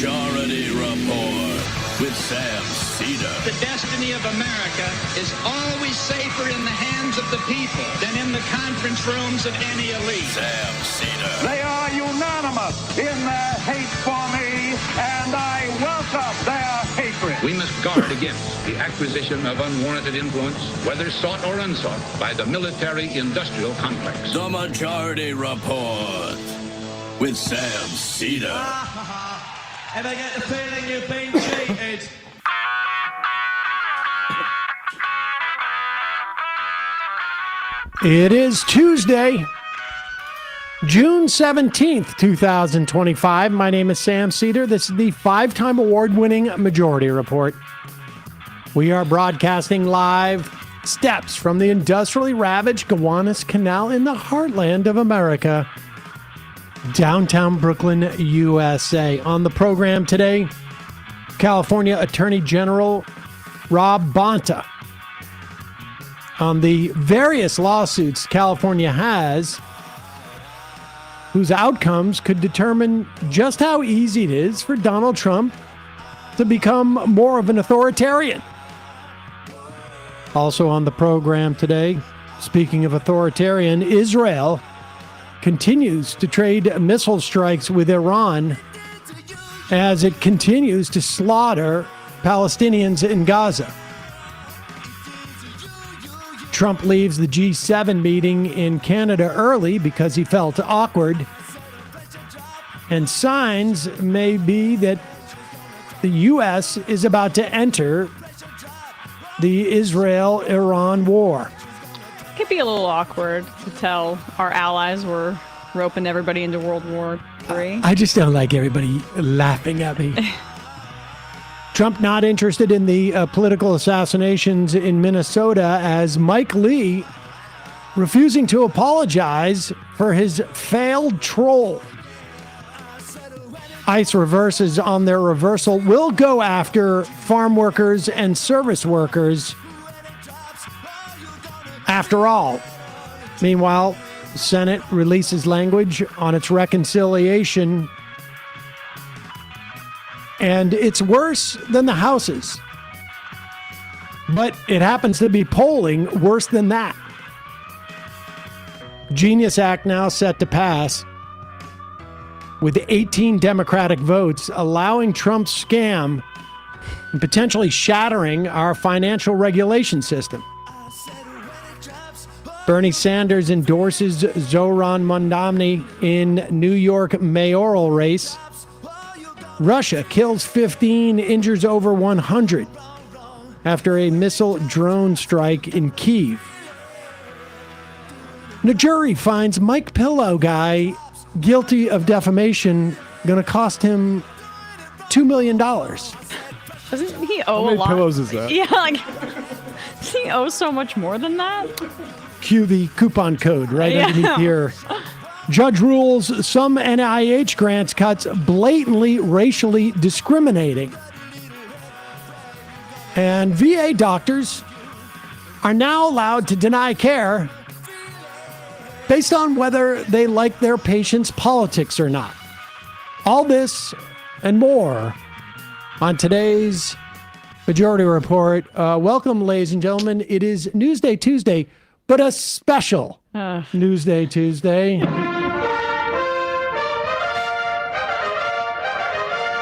Majority Report with Sam Seder. The destiny of America is always safer in the hands of the people than in the conference rooms of any elite. Sam Seder. They are unanimous in their hate for me, and I welcome their hatred. We must guard against the acquisition of unwarranted influence, whether sought or unsought, by the military-industrial complex. The Majority Report with Sam Seder. And I get the feeling you've been cheated. It is Tuesday, June 17th, 2025. My name is Sam Seder. This is the five-time award-winning Majority Report. We are broadcasting live steps from the industrially ravaged Gowanus Canal in the heartland of America, downtown Brooklyn, USA. On the program today, California Attorney General Rob Bonta on the various lawsuits California has, whose outcomes could determine just how easy it is for Donald Trump to become more of an authoritarian. Also on the program today, speaking of authoritarian, Israel continues to trade missile strikes with Iran as it continues to slaughter Palestinians in Gaza. Trump leaves the G7 meeting in Canada early because he felt awkward. And signs may be that the U.S. is about to enter the Israel-Iran war. It could be a little awkward to tell our allies we're roping everybody into World War III. I just don't like everybody laughing at me. Trump not interested in the political assassinations in Minnesota, as Mike Lee refusing to apologize for his failed troll. ICE reverses on their reversal, will go after farm workers and service workers after all. Meanwhile, Senate releases language on its reconciliation, and it's worse than the House's. But it happens to be polling worse than that. Genius Act now set to pass, with 18 Democratic votes allowing Trump's scam and potentially shattering our financial regulation system. Bernie Sanders endorses Zohran Mamdani in New York mayoral race. Russia kills 15, injures over 100 after a missile drone strike in Kyiv. The jury finds Mike Pillow guy guilty of defamation, going to cost him $2 million. Doesn't he owe How many a lot? pillows is that? Yeah, like, does he owe so much more than that? Cue the coupon code right Yeah. underneath here. Judge rules some NIH grants cuts blatantly racially discriminating. And VA doctors are now allowed to deny care based on whether they like their patients' politics or not. All this and more on today's Majority Report. Welcome, ladies and gentlemen. It is Newsday Tuesday, but a special Newsday Tuesday.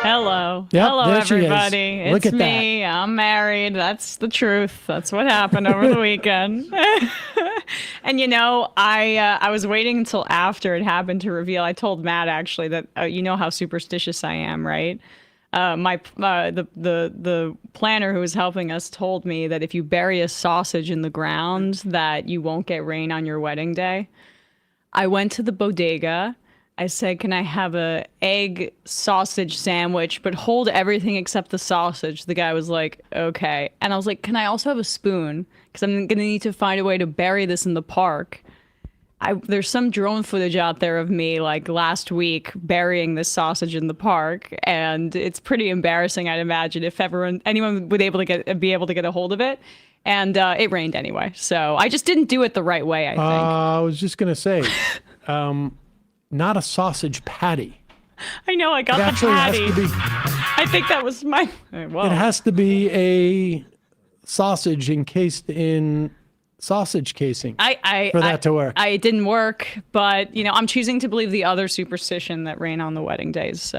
Hello. Yep, Hello, there she is. everybody. Look It's at me. I'm married. That's the truth. That's what happened over the weekend. And, you know, I was waiting until after it happened to reveal. I told Matt, actually, that you know how superstitious I am, right? The planner who was helping us told me that if you bury a sausage in the ground, that you won't get rain on your wedding day. I went to the bodega. I said, can I have a egg sausage sandwich, but hold everything except the sausage? The guy was like, okay. And I was like, can I also have a spoon? Because I'm going to need to find a way to bury this in the park. There's some drone footage out there of me, like, last week burying this sausage in the park, and it's pretty embarrassing, I'd imagine, if anyone would be able to get a hold of it. And it rained anyway, so I just didn't do it the right way, I think. I was just going to say, not a sausage patty. I know. I got It the actually has patty. to be. I think that was my. Whoa. It has to be a sausage encased in sausage casing for that to work. It didn't work, but I'm choosing to believe the other superstition that rain on the wedding day is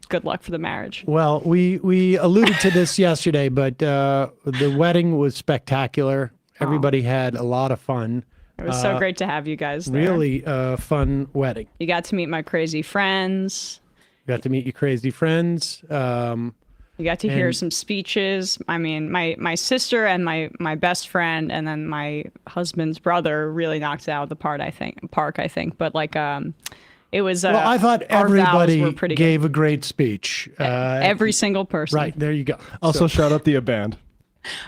good luck for the marriage. Well, we alluded to this yesterday, but the wedding was spectacular. Everybody had a lot of fun. It was so great to have you guys there. Really fun wedding. You got to meet my crazy friends. Got to meet your crazy friends. You got to hear some speeches. I mean, my sister and my best friend, and then my husband's brother really knocked it out of the park. I think, but it was. Well, I thought our vows everybody were pretty gave good. a great speech. Every single person. Right, there you go. Also, shout out the band.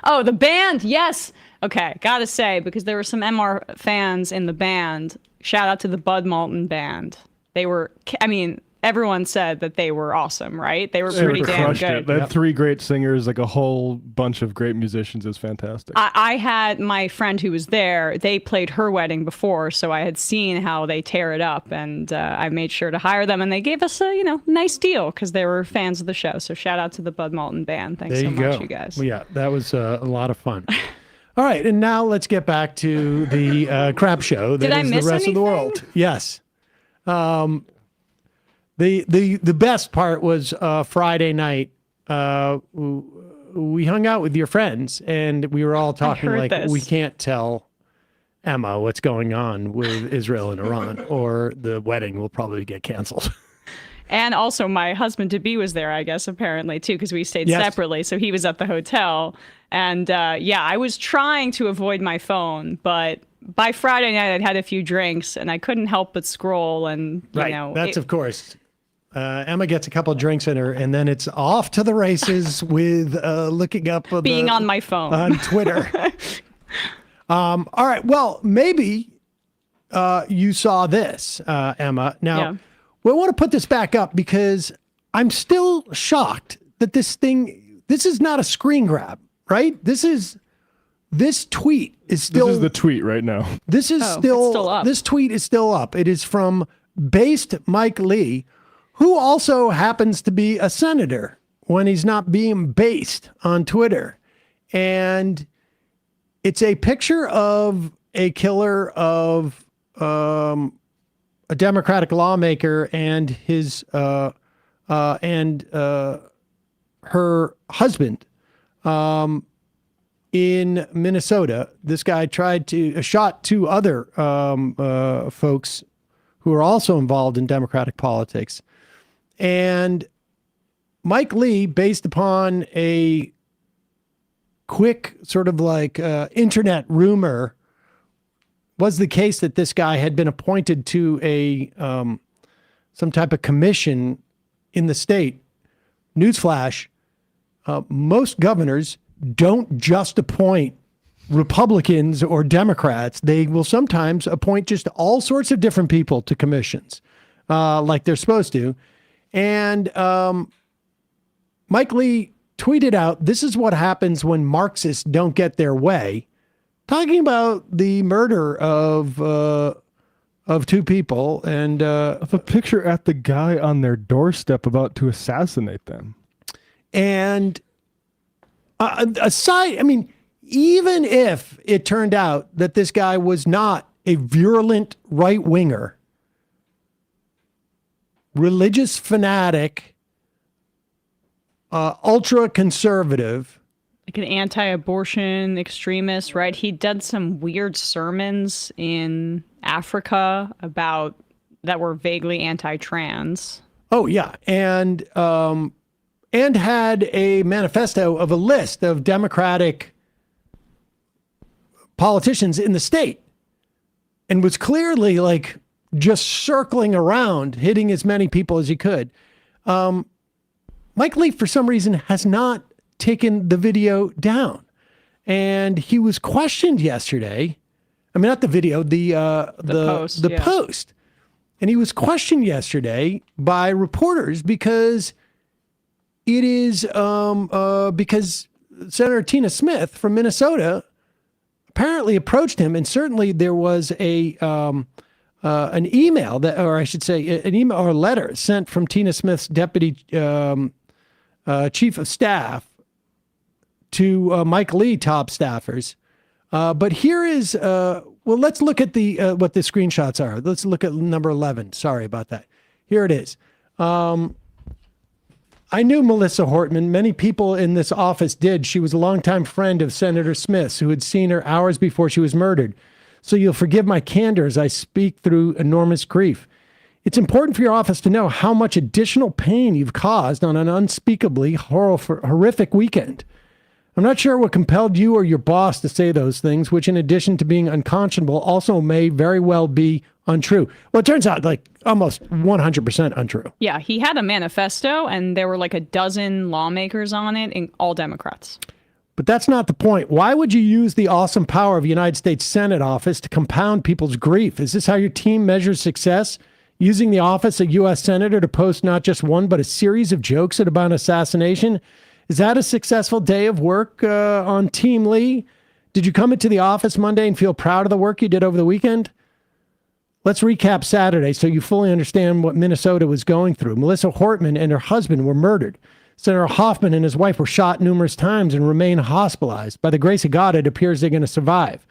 Oh, the band, yes. Okay, gotta say, because there were some MR fans in the band. Shout out to the Bud Malton band. They were. Everyone said that they were awesome, right? They were pretty damn crushed good. it. They had 3 great singers, like a whole bunch of great musicians. It was fantastic. I had my friend who was there. They played her wedding before, so I had seen how they tear it up, and I made sure to hire them, and they gave us a nice deal because they were fans of the show. So shout out to the Bud Malton band. Thanks There so you much, go. you guys. Well, yeah, that was a lot of fun. All right, and now let's get back to the crap show that Did I is miss the rest of the anything? world. Yes. The best part was Friday night. We hung out with your friends, and we were all talking heard like, this. we can't tell Emma what's going on with Israel and Iran, or the wedding will probably get canceled. And also, my husband to be was there, I guess, apparently too, because we stayed Yes. separately. So he was at the hotel, and I was trying to avoid my phone, but by Friday night, I'd had a few drinks, and I couldn't help but scroll. And That's of course. Emma gets a couple of drinks in her, and then it's off to the races with looking up being on my phone on Twitter. All right. Well, maybe you saw this, Emma. Now, we want to put this back up because I'm still shocked that this is not a screen grab, right? This tweet is still. This is the tweet right now. This is it's still up. This tweet is still up. It is from based Mike Lee, who also happens to be a senator when he's not being based on Twitter. And it's a picture of a killer of a Democratic lawmaker and his her husband in Minnesota. This guy shot 2 other folks who are also involved in Democratic politics. And Mike Lee, based upon a quick sort of like internet rumor, was the case that this guy had been appointed to a some type of commission in the state. Newsflash, most governors don't just appoint Republicans or Democrats. They will sometimes appoint just all sorts of different people to commissions, like they're supposed to. And Mike Lee tweeted out, "This is what happens when Marxists don't get their way," talking about the murder of 2 people and Of a picture at the guy on their doorstep about to assassinate them. And aside, even if it turned out that this guy was not a virulent right winger, religious fanatic, ultra conservative, like an anti-abortion extremist, right? He did some weird sermons in Africa that were vaguely anti-trans. oh yeah, and had a manifesto of a list of Democratic politicians in the state, and was clearly like just circling around, hitting as many people as he could. Mike Lee, for some reason, has not taken the video down, and he was questioned yesterday. Not the video, the post, yeah. post, and he was questioned yesterday by reporters because it is because Senator Tina Smith from Minnesota apparently approached him, and certainly there was a an email that, or I should say, an email or letter sent from Tina Smith's deputy chief of staff to Mike Lee top staffers. But here is, well, let's look at the what the screenshots are. Let's look at number 11. Sorry about that. Here it is. I knew Melissa Hortman. Many people in this office did. She was a longtime friend of Senator Smith's, who had seen her hours before she was murdered. So you'll forgive my candor as I speak through enormous grief. It's important for your office to know how much additional pain you've caused on an unspeakably horrific weekend. I'm not sure what compelled you or your boss to say those things, which in addition to being unconscionable, also may very well be untrue. Well, it turns out like almost 100% untrue. Yeah, he had a manifesto and there were like a dozen lawmakers on it, and all Democrats. But that's not the point. Why would you use the awesome power of the United States Senate office to compound people's grief? Is this how your team measures success? Using the office of U.S. Senator to post not just one, but a series of jokes about assassination? Is that a successful day of work on Team Lee? Did you come into the office Monday and feel proud of the work you did over the weekend? Let's recap Saturday so you fully understand what Minnesota was going through. Melissa Hortman and her husband were murdered. Senator Hoffman and his wife were shot numerous times and remain hospitalized. By the grace of God, it appears they're going to survive.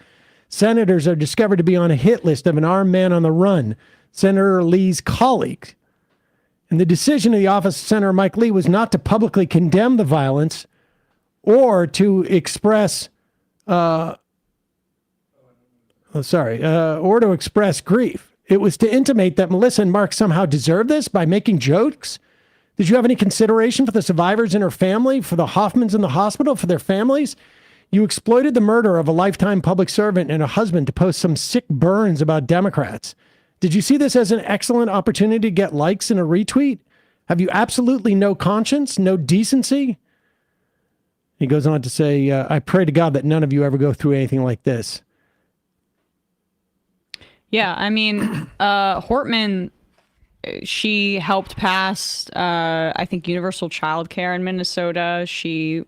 Senators are discovered to be on a hit list of an armed man on the run, Senator Lee's colleague. And the decision of the office of Senator Mike Lee was not to publicly condemn the violence or to express, or to express grief. It was to intimate that Melissa and Mark somehow deserved this by making jokes. Did you have any consideration for the survivors and her family, for the Hoffmans in the hospital, for their families? You exploited the murder of a lifetime public servant and a husband to post some sick burns about Democrats. Did you see this as an excellent opportunity to get likes and a retweet? Have you absolutely no conscience, no decency? He goes on to say, I pray to God that none of you ever go through anything like this. Yeah, I mean, Hortman, she helped pass, I think, universal child care in Minnesota. She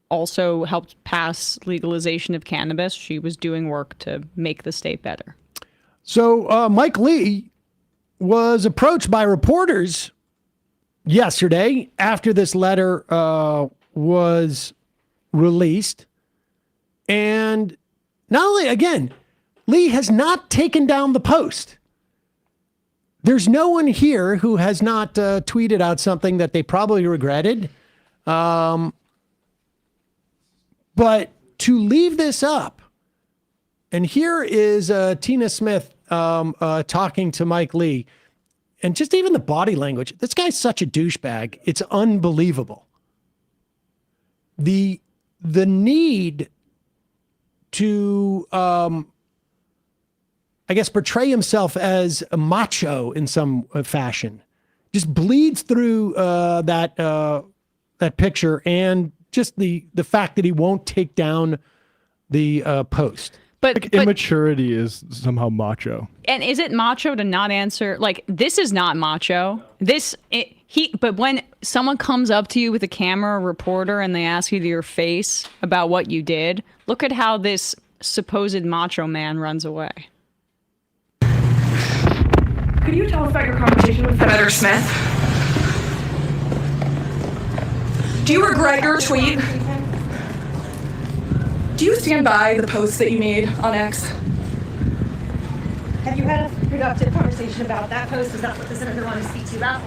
also helped pass legalization of cannabis. She was doing work to make the state better. So Mike Lee was approached by reporters yesterday after this letter was released. And not only, again, Lee has not taken down the post. There's no one here who has not tweeted out something that they probably regretted. But to leave this up, and here is Tina Smith talking to Mike Lee, and just even the body language. This guy's such a douchebag. It's unbelievable. The need to, I guess, portray himself as a macho in some fashion just bleeds through that picture, and just the fact that he won't take down the post. But immaturity is somehow macho. And is it macho to not answer? Like, this is not macho. But when someone comes up to you with a camera, a reporter, and they ask you to your face about what you did, look at how this supposed macho man runs away. Could you tell us about your conversation with Senator Smith? Do you regret your tweet? Do you stand by the post that you made on X? Have you had a productive conversation about that post? Is that what the senator wanted to speak to you about?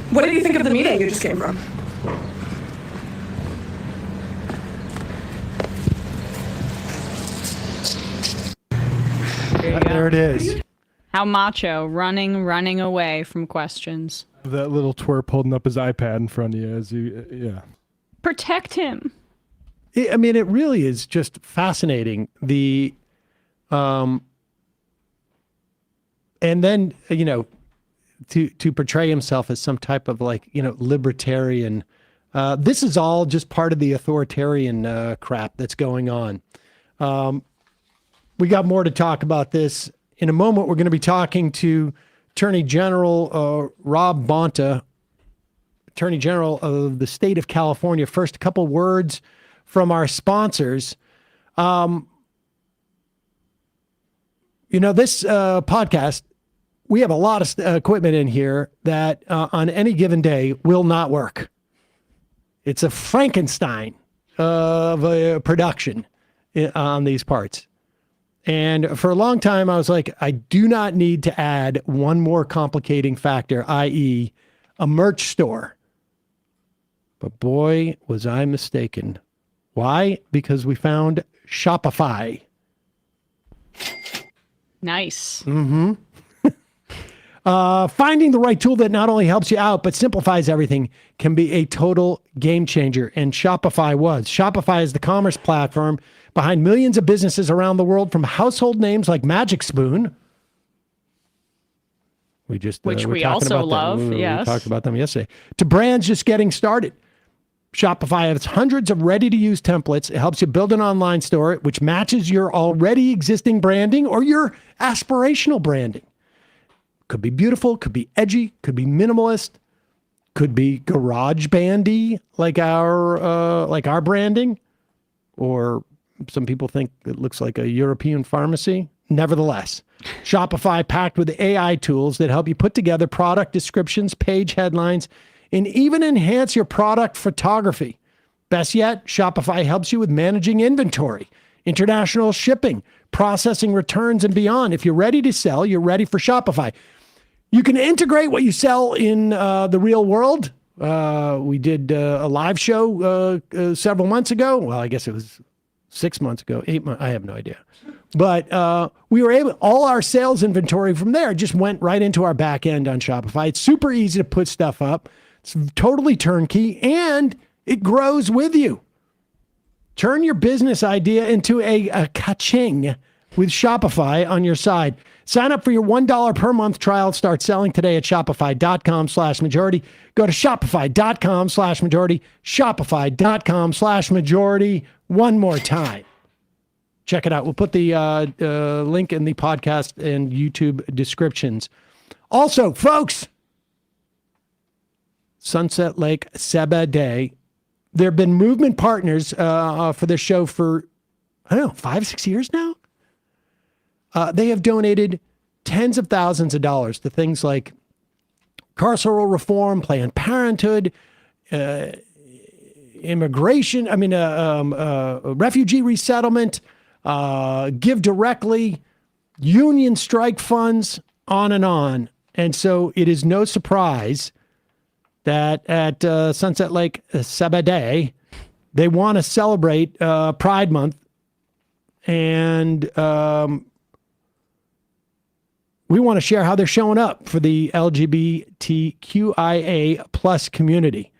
What did you think of the meeting you just came from? There it is. How macho, running away from questions. That little twerp holding up his iPad in front of you as you, yeah. Protect him. I mean, it really is just fascinating. And then, to portray himself as some type of libertarian. This is all just part of the authoritarian crap that's going on. We got more to talk about this. In a moment, we're going to be talking to Attorney General Rob Bonta, Attorney General of the state of California. First, a couple words from our sponsors. This podcast, we have a lot of equipment in here that on any given day will not work. It's a Frankenstein of a production on these parts. And for a long time, I was like, I do not need to add one more complicating factor, i.e. a merch store. But boy, was I mistaken. Why? Because we found Shopify. Nice. Mm-hmm. Finding the right tool that not only helps you out, but simplifies everything can be a total game changer. And Shopify was. Shopify is the commerce platform behind millions of businesses around the world, from household names like Magic Spoon. Which we also love. Yes. We talked about them yesterday. To brands just getting started. Shopify has hundreds of ready-to-use templates. It helps you build an online store which matches your already existing branding or your aspirational branding. Could be beautiful, could be edgy, could be minimalist, could be garage bandy like our branding, or some people think it looks like a European pharmacy. Nevertheless, Shopify packed with AI tools that help you put together product descriptions, page headlines, and even enhance your product photography. Best yet, Shopify helps you with managing inventory, international shipping, processing returns, and beyond. If you're ready to sell, you're ready for Shopify. You can integrate what you sell in the real world. We did a live show several months ago. Well, I guess it was 6 months ago, 8 months. I have no idea. But we were able, all our sales inventory from there just went right into our back end on Shopify. It's super easy to put stuff up. It's totally turnkey, and it grows with you. Turn your business idea into a ka-ching with Shopify on your side. Sign up for your $1 per month trial. Start selling today at shopify.com/majority. Go to shopify.com/majority. Shopify.com/majority. One more time. Check it out. We'll put the link in the podcast and YouTube descriptions. Also, folks, Sunset Lake Seba Day. There have been movement partners for this show for, 5-6 years now. They have donated tens of thousands of dollars to things like carceral reform, Planned Parenthood, immigration, refugee resettlement, Give Directly, union strike funds, on and on. And so it is no surprise that at Sunset Lake Seba Day, they want to celebrate Pride Month. And we want to share how they're showing up for the LGBTQIA plus community.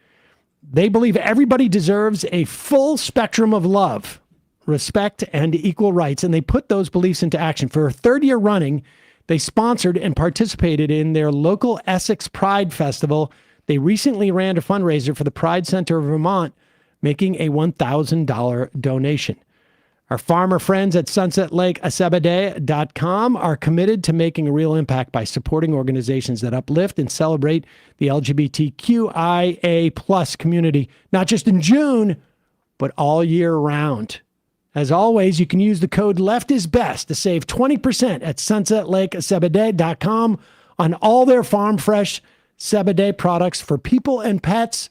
They believe everybody deserves a full spectrum of love, respect, and equal rights, and they put those beliefs into action. For a third year running, they sponsored and participated in their local Essex Pride Festival. They recently ran a fundraiser for the Pride Center of Vermont, making a $1,000 donation. Our farmer friends at sunsetlakesebade.com are committed to making a real impact by supporting organizations that uplift and celebrate the LGBTQIA plus community, not just in June, but all year round. As always, you can use the code LEFTISBEST to save 20% at sunsetlakesebade.com on all their farm fresh Seba Day products for people and pets.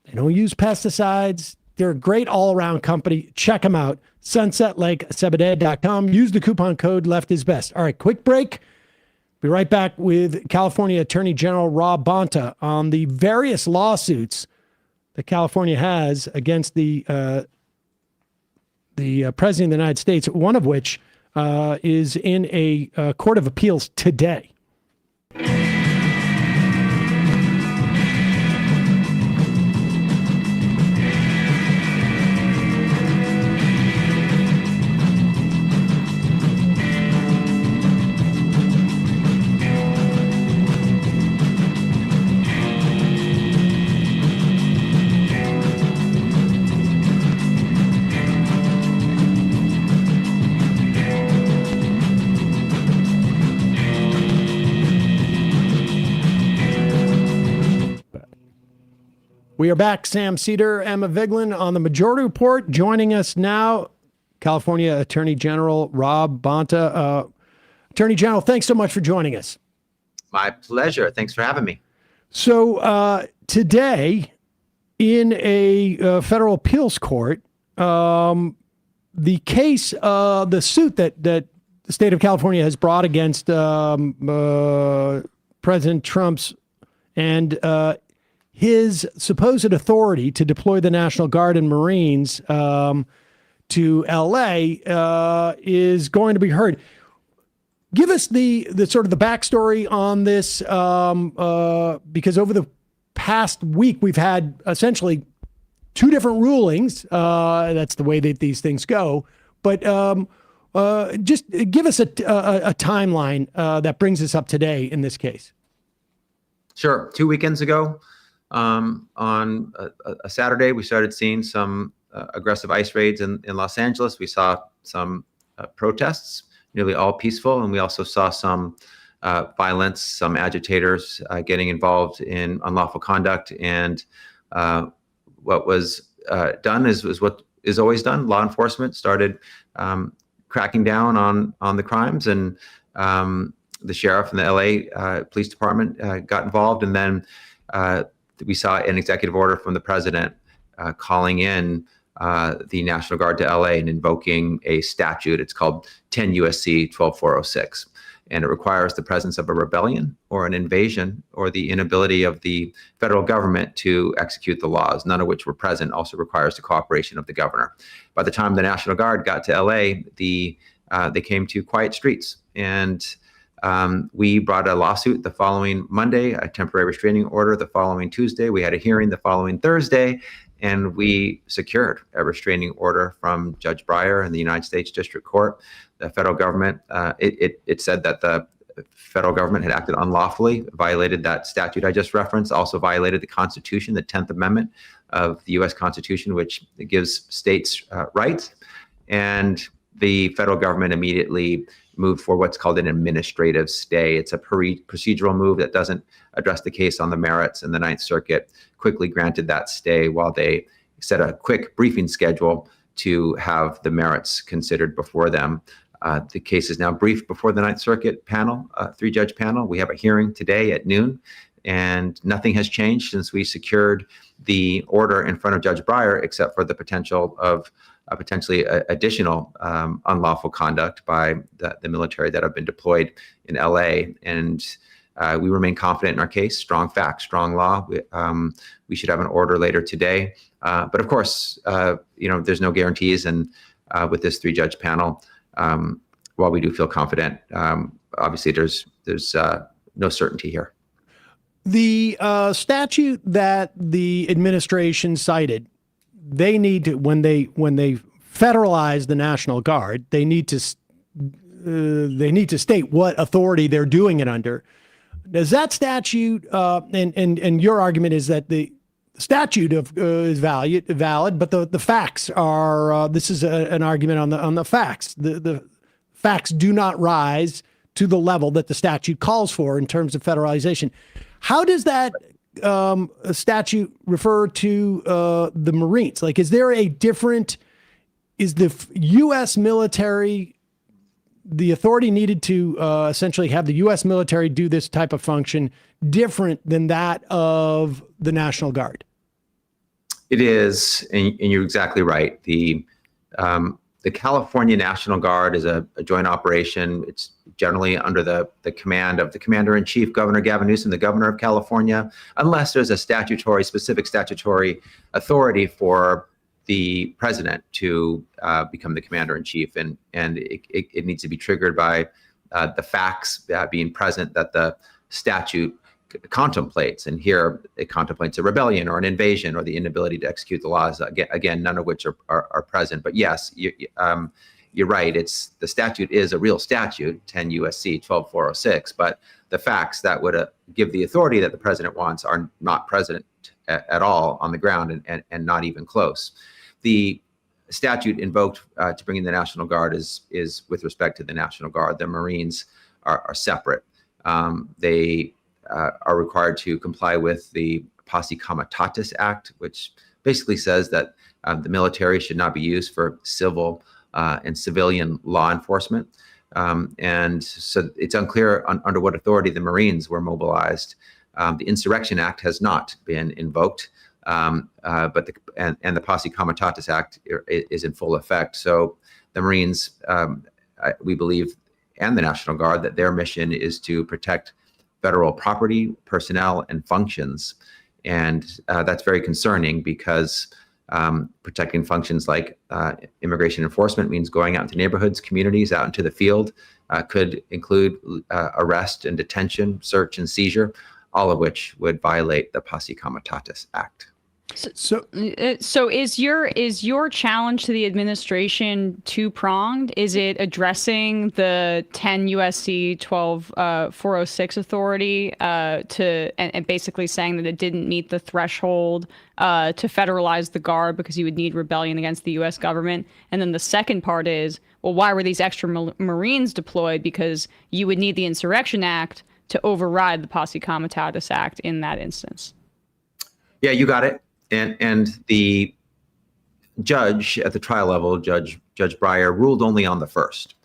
They don't use pesticides. They're a great all-around company. Check them out. sunsetlakesebade.com. Use the coupon code LEFTISBEST. All right, quick break. Be right back with California Attorney General Rob Bonta on the various lawsuits that California has against the President of the United States, one of which is in a court of appeals today. We are back. Sam Seder, Emma Vigeland on the Majority Report. Joining us now, California Attorney General Rob Bonta. Attorney General, thanks so much for joining us. My pleasure. Thanks for having me. So today, in a federal appeals court, the case, the suit that the state of California has brought against President Trump's and his supposed authority to deploy the National Guard and Marines to L.A. Is going to be heard. Give us the sort of the backstory on this, because over the past week we've had essentially two different rulings. That's the way that these things go. But just give us a timeline that brings us up today in this case. Sure. 2 weekends ago, on a Saturday, we started seeing some aggressive ICE raids in Los Angeles. We saw some protests, nearly all peaceful, and we also saw some violence, some agitators getting involved in unlawful conduct. And what was done is what is always done. Law enforcement started cracking down on the crimes, and the sheriff and the LA police department got involved. And then we saw an executive order from the president calling in the National Guard to LA and invoking a statute. It's called 10 USC 12406. And it requires the presence of a rebellion or an invasion or the inability of the federal government to execute the laws, none of which were present. Also requires the cooperation of the governor. By the time the National Guard got to LA, they came to quiet streets. And we brought a lawsuit the following Monday, a temporary restraining order the following Tuesday. We had a hearing the following Thursday, and we secured a restraining order from Judge Breyer in the United States District Court. The federal government, it said that the federal government had acted unlawfully, violated that statute I just referenced, also violated the Constitution, the 10th Amendment of the U.S. Constitution, which gives states rights. And the federal government immediately moved for what's called an administrative stay. It's a procedural move that doesn't address the case on the merits, and the Ninth Circuit quickly granted that stay while they set a quick briefing schedule to have the merits considered before them. The case is now briefed before the Ninth Circuit panel, three-judge panel. We have a hearing today at noon, and nothing has changed since we secured the order in front of Judge Breyer, except for the potential of potentially additional unlawful conduct by the military that have been deployed in LA. And we remain confident in our case, strong facts, strong law. We should have an order later today. But of course, there's no guarantees. And with this three-judge panel, while we do feel confident, obviously there's no certainty here. The statute that the administration cited, they need to, when they federalize the National Guard, they need to state what authority they're doing it under. Does that statute, and your argument is that the statute is valid, but the facts are, this is an argument on the facts. The facts do not rise to the level that the statute calls for in terms of federalization. How does that statute refer to the Marines? Like, is there a different, is the U.S. military, the authority needed to essentially have the U.S. military do this type of function different than that of the National Guard? It is, and you're exactly right. The California National Guard is a joint operation. It's generally under the command of the Commander-in-Chief, Governor Gavin Newsom, the governor of California, unless there's a specific statutory authority for the president to become the Commander-in-Chief. And it needs to be triggered by the facts being present that the statute contemplates. And here it contemplates a rebellion or an invasion or the inability to execute the laws, again, none of which are present. But yes, you're right. The statute is a real statute, 10 USC 12406, but the facts that would give the authority that the president wants are not present at all on the ground, and not even close. The statute invoked to bring in the National Guard is with respect to the National Guard. The Marines are separate. They are required to comply with the Posse Comitatus Act, which basically says that the military should not be used for civil and civilian law enforcement. And so it's unclear under what authority the Marines were mobilized. The Insurrection Act has not been invoked, but the Posse Comitatus Act is in full effect. So the Marines, we believe, and the National Guard, that their mission is to protect federal property, personnel, and functions. And that's very concerning because protecting functions like immigration enforcement means going out into neighborhoods, communities, out into the field, could include arrest and detention, search and seizure, all of which would violate the Posse Comitatus Act. So is your challenge to the administration two-pronged? Is it addressing the 10 USC 12406 authority and basically saying that it didn't meet the threshold to federalize the Guard because you would need rebellion against the U.S. government? And then the second part is, well, why were these extra Marines deployed? Because you would need the Insurrection Act to override the Posse Comitatus Act in that instance. Yeah, you got it. And the judge at the trial level, Judge Breyer, ruled only on the first.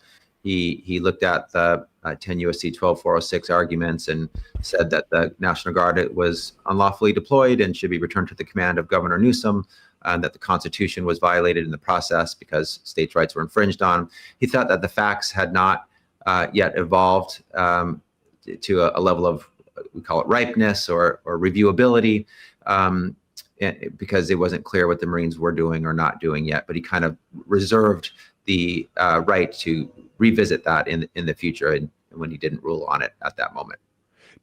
He looked at the 10 USC 12406 arguments and said that the National Guard was unlawfully deployed and should be returned to the command of Governor Newsom, and that the Constitution was violated in the process because states' rights were infringed on. He thought that the facts had not yet evolved to a level of, we call it ripeness or reviewability, because it wasn't clear what the Marines were doing or not doing yet. But he kind of reserved the right to revisit that in the future, and when he didn't rule on it at that moment.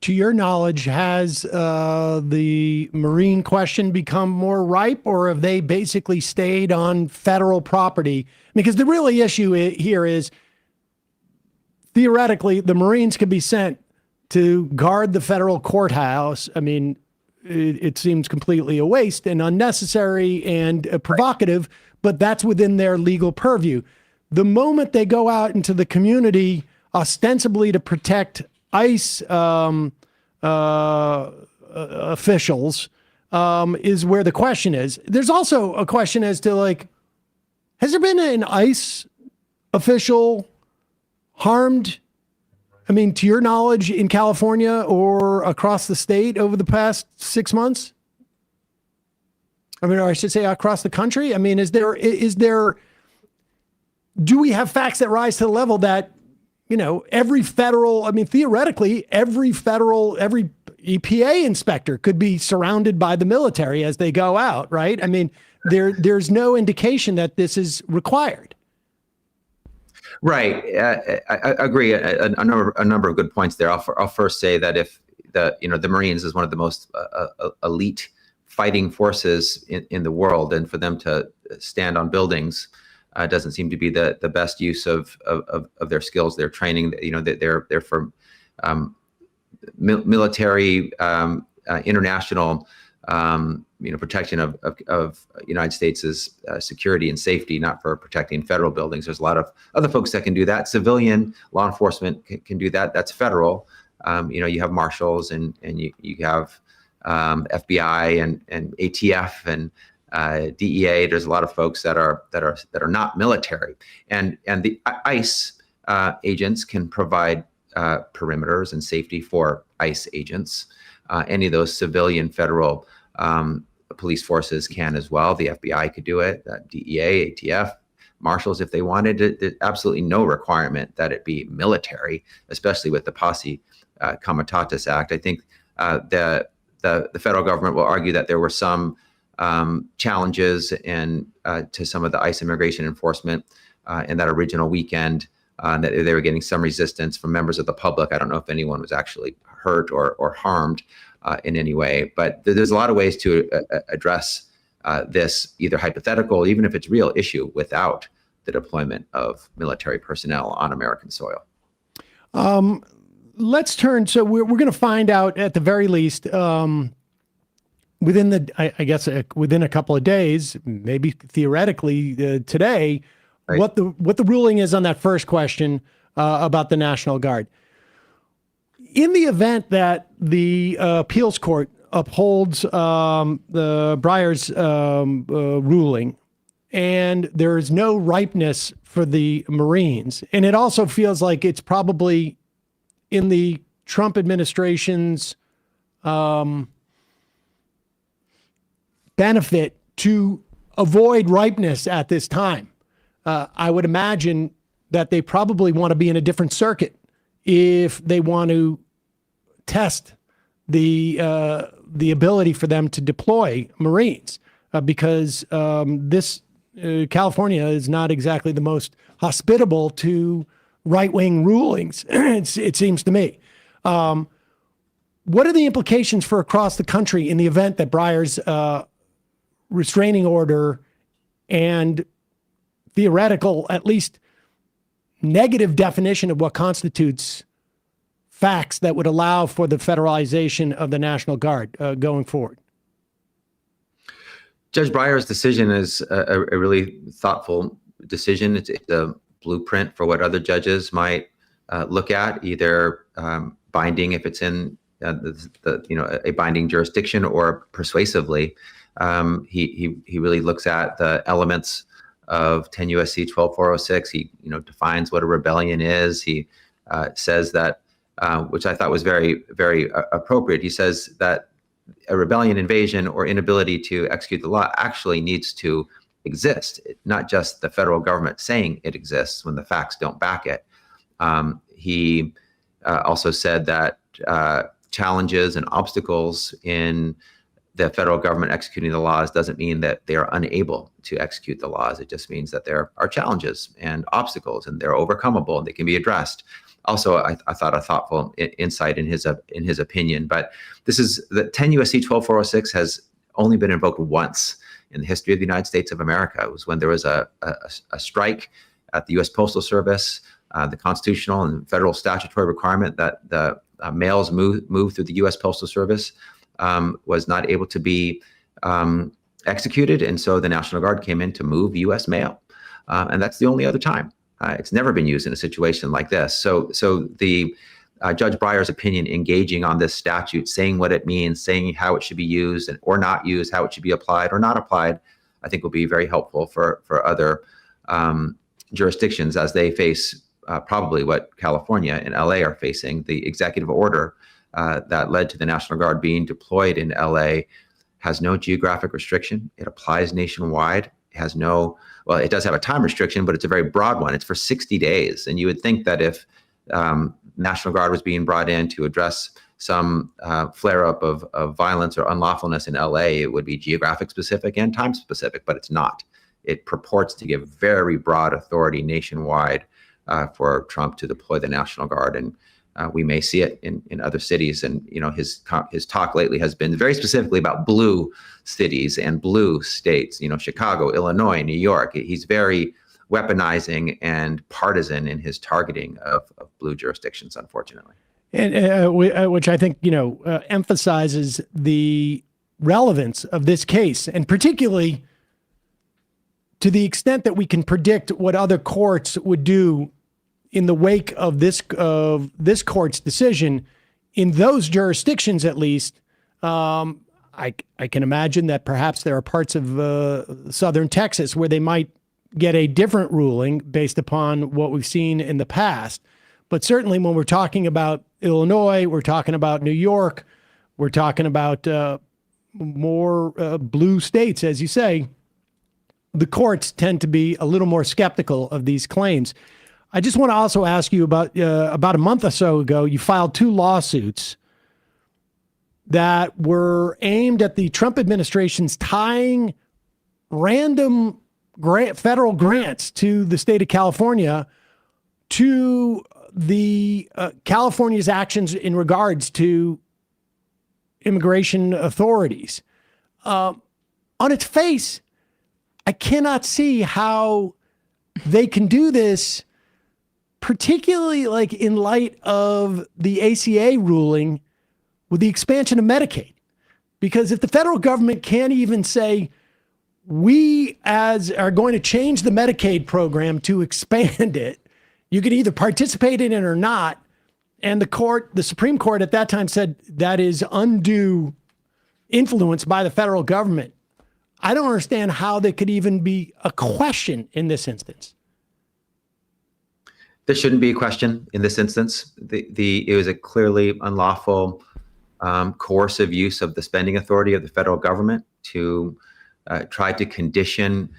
To your knowledge, has the Marine question become more ripe, or have they basically stayed on federal property? Because the really issue here is, theoretically, the Marines could be sent to guard the federal courthouse. I mean, it seems completely a waste and unnecessary and provocative, but that's within their legal purview. The moment they go out into the community, ostensibly to protect ICE officials, is where the question is. There's also a question as to, like, has there been an ICE official harmed, I mean, to your knowledge, in California or across the state over the past 6 months? I mean, or I should say across the country. I mean, do we have facts that rise to the level that, you know, theoretically, every EPA inspector could be surrounded by the military as they go out, right? I mean, there's no indication that this is required. Right. I agree. A number of good points there. I'll first say that if the Marines is one of the most elite fighting forces in the world, and for them to stand on buildings doesn't seem to be the best use of their skills, their training. You know, they're for military, international, protection of United States' security and safety, not for protecting federal buildings. There's a lot of other folks that can do that. Civilian law enforcement can do that. That's federal. You have marshals and you have FBI and ATF and DEA. There's a lot of folks that are not military, and the ICE agents can provide perimeters and safety for ICE agents. Any of those civilian federal police forces can as well. The FBI could do it, DEA, ATF, marshals if they wanted. There's absolutely no requirement that it be military, especially with the Posse Comitatus Act. I think the federal government will argue that there were some challenges to some of the ICE immigration enforcement in that original weekend, that they were getting some resistance from members of the public. I don't know if anyone was actually hurt or harmed in any way, but there's a lot of ways to address this, either hypothetical, even if it's real issue, without the deployment of military personnel on American soil. Let's turn. So we're going to find out at the very least within within a couple of days, maybe theoretically today, right, what the ruling is on that first question about the National Guard. In the event that the appeals court upholds the Breyer's ruling, and there is no ripeness for the Marines. And it also feels like it's probably in the Trump administration's benefit to avoid ripeness at this time. I would imagine that they probably want to be in a different circuit if they want to test the ability for them to deploy Marines, because California is not exactly the most hospitable to right-wing rulings, it seems to me. What are the implications for across the country in the event that Breyer's restraining order and theoretical, at least negative definition of what constitutes facts that would allow for the federalization of the National Guard going forward? Judge Breyer's decision is a really thoughtful decision. It's a blueprint for what other judges might look at, either binding if it's in a binding jurisdiction, or persuasively. He really looks at the elements of 10 U.S.C. 12406. He defines what a rebellion is. He says that, which I thought was very, very appropriate. He says that a rebellion, invasion, or inability to execute the law actually needs to exist, not just the federal government saying it exists when the facts don't back it. He also said that challenges and obstacles in the federal government executing the laws doesn't mean that they are unable to execute the laws. It just means that there are challenges and obstacles, and they're overcomable and they can be addressed. Also, I thought a thoughtful insight in his opinion. But this is the 10 U.S.C. 12406 has only been invoked once in the history of the United States of America. It was when there was a strike at the U.S. Postal Service. The constitutional and federal statutory requirement that the mails move through the U.S. Postal Service was not able to be executed, and so the National Guard came in to move U.S. mail, and that's the only other time. It's never been used in a situation like this. So the Judge Breyer's opinion, engaging on this statute, saying what it means, saying how it should be used or not used, how it should be applied or not applied, I think will be very helpful for other jurisdictions as they face probably what California and LA are facing. The executive order that led to the National Guard being deployed in LA has no geographic restriction. It applies nationwide. It has it does have a time restriction, but it's a very broad one. It's for 60 days. And you would think that if National Guard was being brought in to address some flare-up of violence or unlawfulness in LA, it would be geographic specific and time specific, but it's not. It purports to give very broad authority nationwide for Trump to deploy the National Guard. And we may see it in other cities. And his talk lately has been very specifically about blue cities and blue states, Chicago, Illinois, New York. He's very weaponizing and partisan in his targeting of blue jurisdictions, unfortunately. And which I think, emphasizes the relevance of this case, and particularly to the extent that we can predict what other courts would do in the wake of this court's decision in those jurisdictions. At least, I can imagine that perhaps there are parts of southern Texas where they might get a different ruling based upon what we've seen in the past. But certainly when we're talking about Illinois, we're talking about New York, we're talking about more blue states, as you say, the courts tend to be a little more skeptical of these claims. I just want to also ask you about a month or so ago, you filed 2 lawsuits that were aimed at the Trump administration's tying random federal grants to the state of California to the California's actions in regards to immigration authorities. On its face, I cannot see how they can do this, particularly like in light of the ACA ruling with the expansion of Medicaid. Because if the federal government can't even say, we are going to change the Medicaid program to expand it, you can either participate in it or not. And the Supreme Court at that time said that is undue influence by the federal government. I don't understand how there could even be a question in this instance. There shouldn't be a question in this instance. It was a clearly unlawful, coercive use of the spending authority of the federal government to try to condition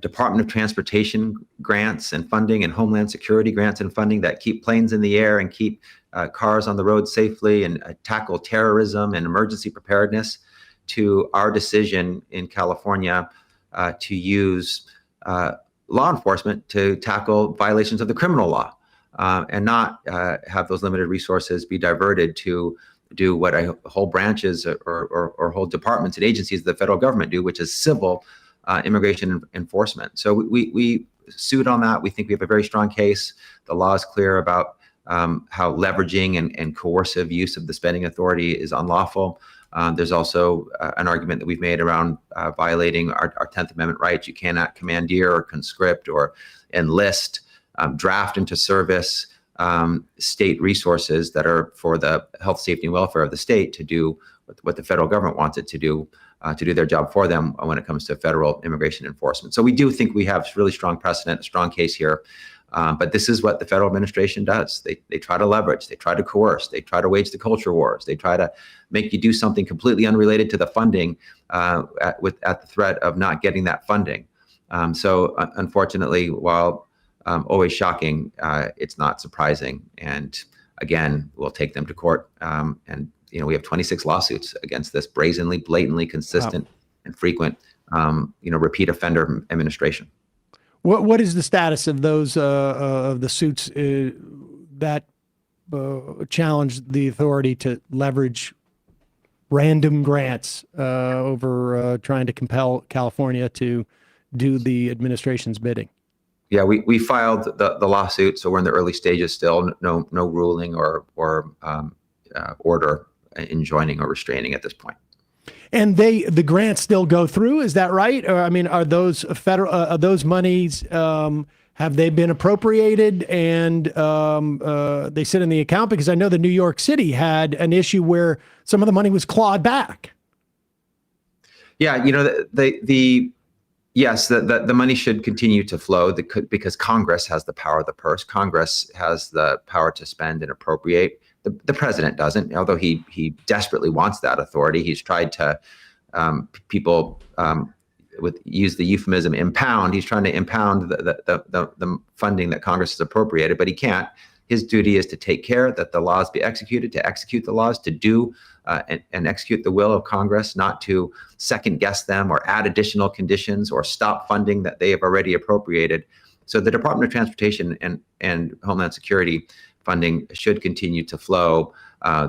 Department of Transportation grants and funding and Homeland Security grants and funding that keep planes in the air and keep cars on the road safely and tackle terrorism and emergency preparedness, to our decision in California to use law enforcement to tackle violations of the criminal law and not have those limited resources be diverted to do what whole branches or whole departments and agencies of the federal government do, which is civil immigration enforcement. So we sued on that. We think we have a very strong case. The law is clear about how leveraging and coercive use of the spending authority is unlawful. There's also an argument that we've made around violating our 10th Amendment rights. You cannot commandeer or conscript or enlist, draft into service state resources that are for the health, safety, and welfare of the state to do what the federal government wants it to do their job for them when it comes to federal immigration enforcement. So we do think we have really strong precedent, a strong case here. But this is what the federal administration does. They try to leverage, they try to coerce, they try to wage the culture wars, they try to make you do something completely unrelated to the funding at the threat of not getting that funding. So unfortunately, while always shocking, it's not surprising. And again, we'll take them to court. And we have 26 lawsuits against this brazenly, blatantly consistent and frequent, repeat offender administration. What is the status of those of the suits that challenge the authority to leverage random grants over trying to compel California to do the administration's bidding? Yeah, we filed the lawsuit, so we're in the early stages still. No ruling or order enjoining or restraining at this point. And the grants still go through, is that right? Or I mean, are those federal? Are those monies? Have they been appropriated and they sit in the account? Because I know that New York City had an issue where some of the money was clawed back. Yeah, yes, the money should continue to flow because Congress has the power of the purse. Congress has the power to spend and appropriate. The president doesn't, although he desperately wants that authority. He's tried to use the euphemism impound. He's trying to impound the funding that Congress has appropriated, but he can't. His duty is to take care that the laws be executed, to execute the laws, to do and execute the will of Congress, not to second guess them or add additional conditions or stop funding that they have already appropriated. So the Department of Transportation and Homeland Security funding should continue to flow.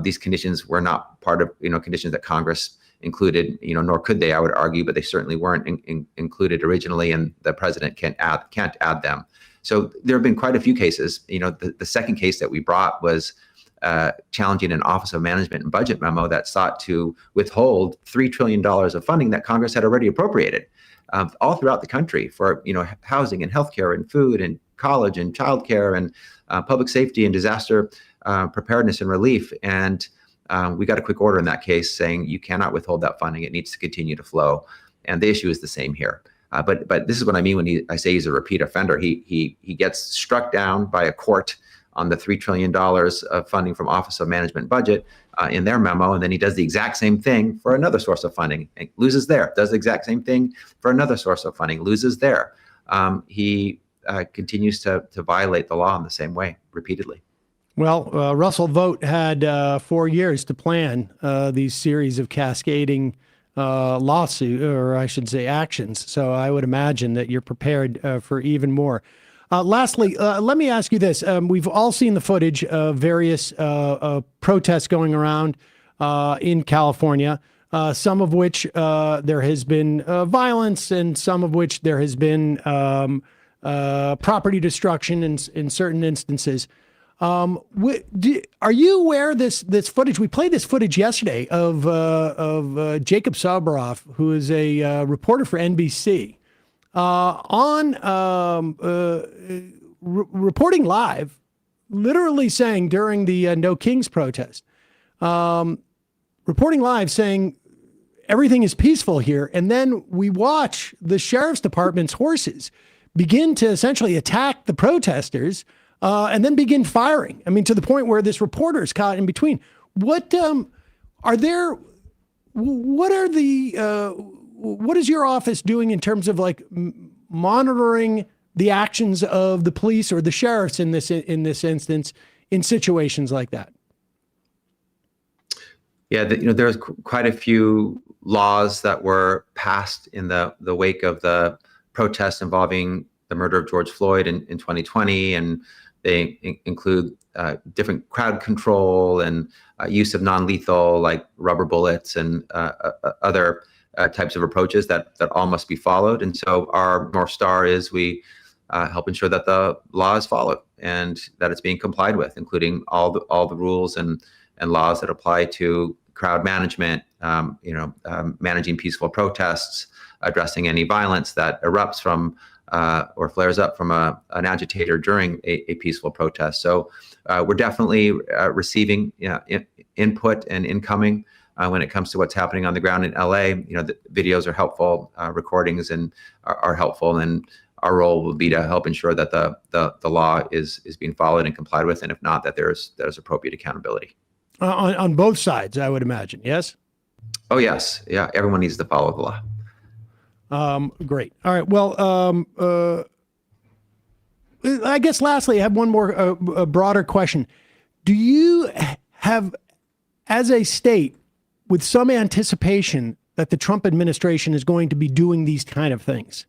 These conditions were not part of conditions that Congress included, nor could they, I would argue, but they certainly weren't included originally, and the president can't add them. So there have been quite a few cases. The second case that we brought was challenging an Office of Management and Budget memo that sought to withhold $3 trillion of funding that Congress had already appropriated all throughout the country for housing and healthcare and food and college and childcare and public safety and disaster preparedness and relief. And we got a quick order in that case saying you cannot withhold that funding. It needs to continue to flow. And the issue is the same here. But this is what I mean when I say he's a repeat offender. He gets struck down by a court on the $3 trillion of funding from Office of Management and Budget in their memo, and then he does the exact same thing for another source of funding, and loses there. Does the exact same thing for another source of funding, loses there. He continues to violate the law in the same way repeatedly. Well, Russell Vogt had 4 years to plan these series of cascading lawsuit, or I should say actions. So I would imagine that you're prepared for even more. Lastly, let me ask you this. We've all seen the footage of various protests going around in California, some of which there has been violence and some of which there has been property destruction in certain instances. Are you aware of this footage? We played this footage yesterday of Jacob Soboroff, who is a reporter for NBC, reporting live, literally saying during the No Kings protest, reporting live saying everything is peaceful here. And then we watch the sheriff's department's horses begin to essentially attack the protesters and then begin firing. I mean, to the point where this reporter is caught in between. What is your office doing in terms of like monitoring the actions of the police or the sheriffs in this instance in situations like that? Yeah, there's quite a few laws that were passed in the wake of the protests involving the murder of George Floyd in 2020, and they include different crowd control and use of non-lethal like rubber bullets and other types of approaches that all must be followed. And so our North Star is we help ensure that the law is followed and that it's being complied with, including all the rules and laws that apply to crowd management, managing peaceful protests, addressing any violence that erupts from or flares up from an agitator during a peaceful protest. So we're definitely receiving input and incoming when it comes to what's happening on the ground in LA. The videos are helpful, recordings are helpful, and our role will be to help ensure that the law is being followed and complied with, and if not, that there's appropriate accountability. On both sides, I would imagine. Yes. Oh yes, yeah. Everyone needs to follow the law. Great. All right. Well, I guess lastly, I have one more a broader question. Do you have, as a state, with some anticipation that the Trump administration is going to be doing these kind of things,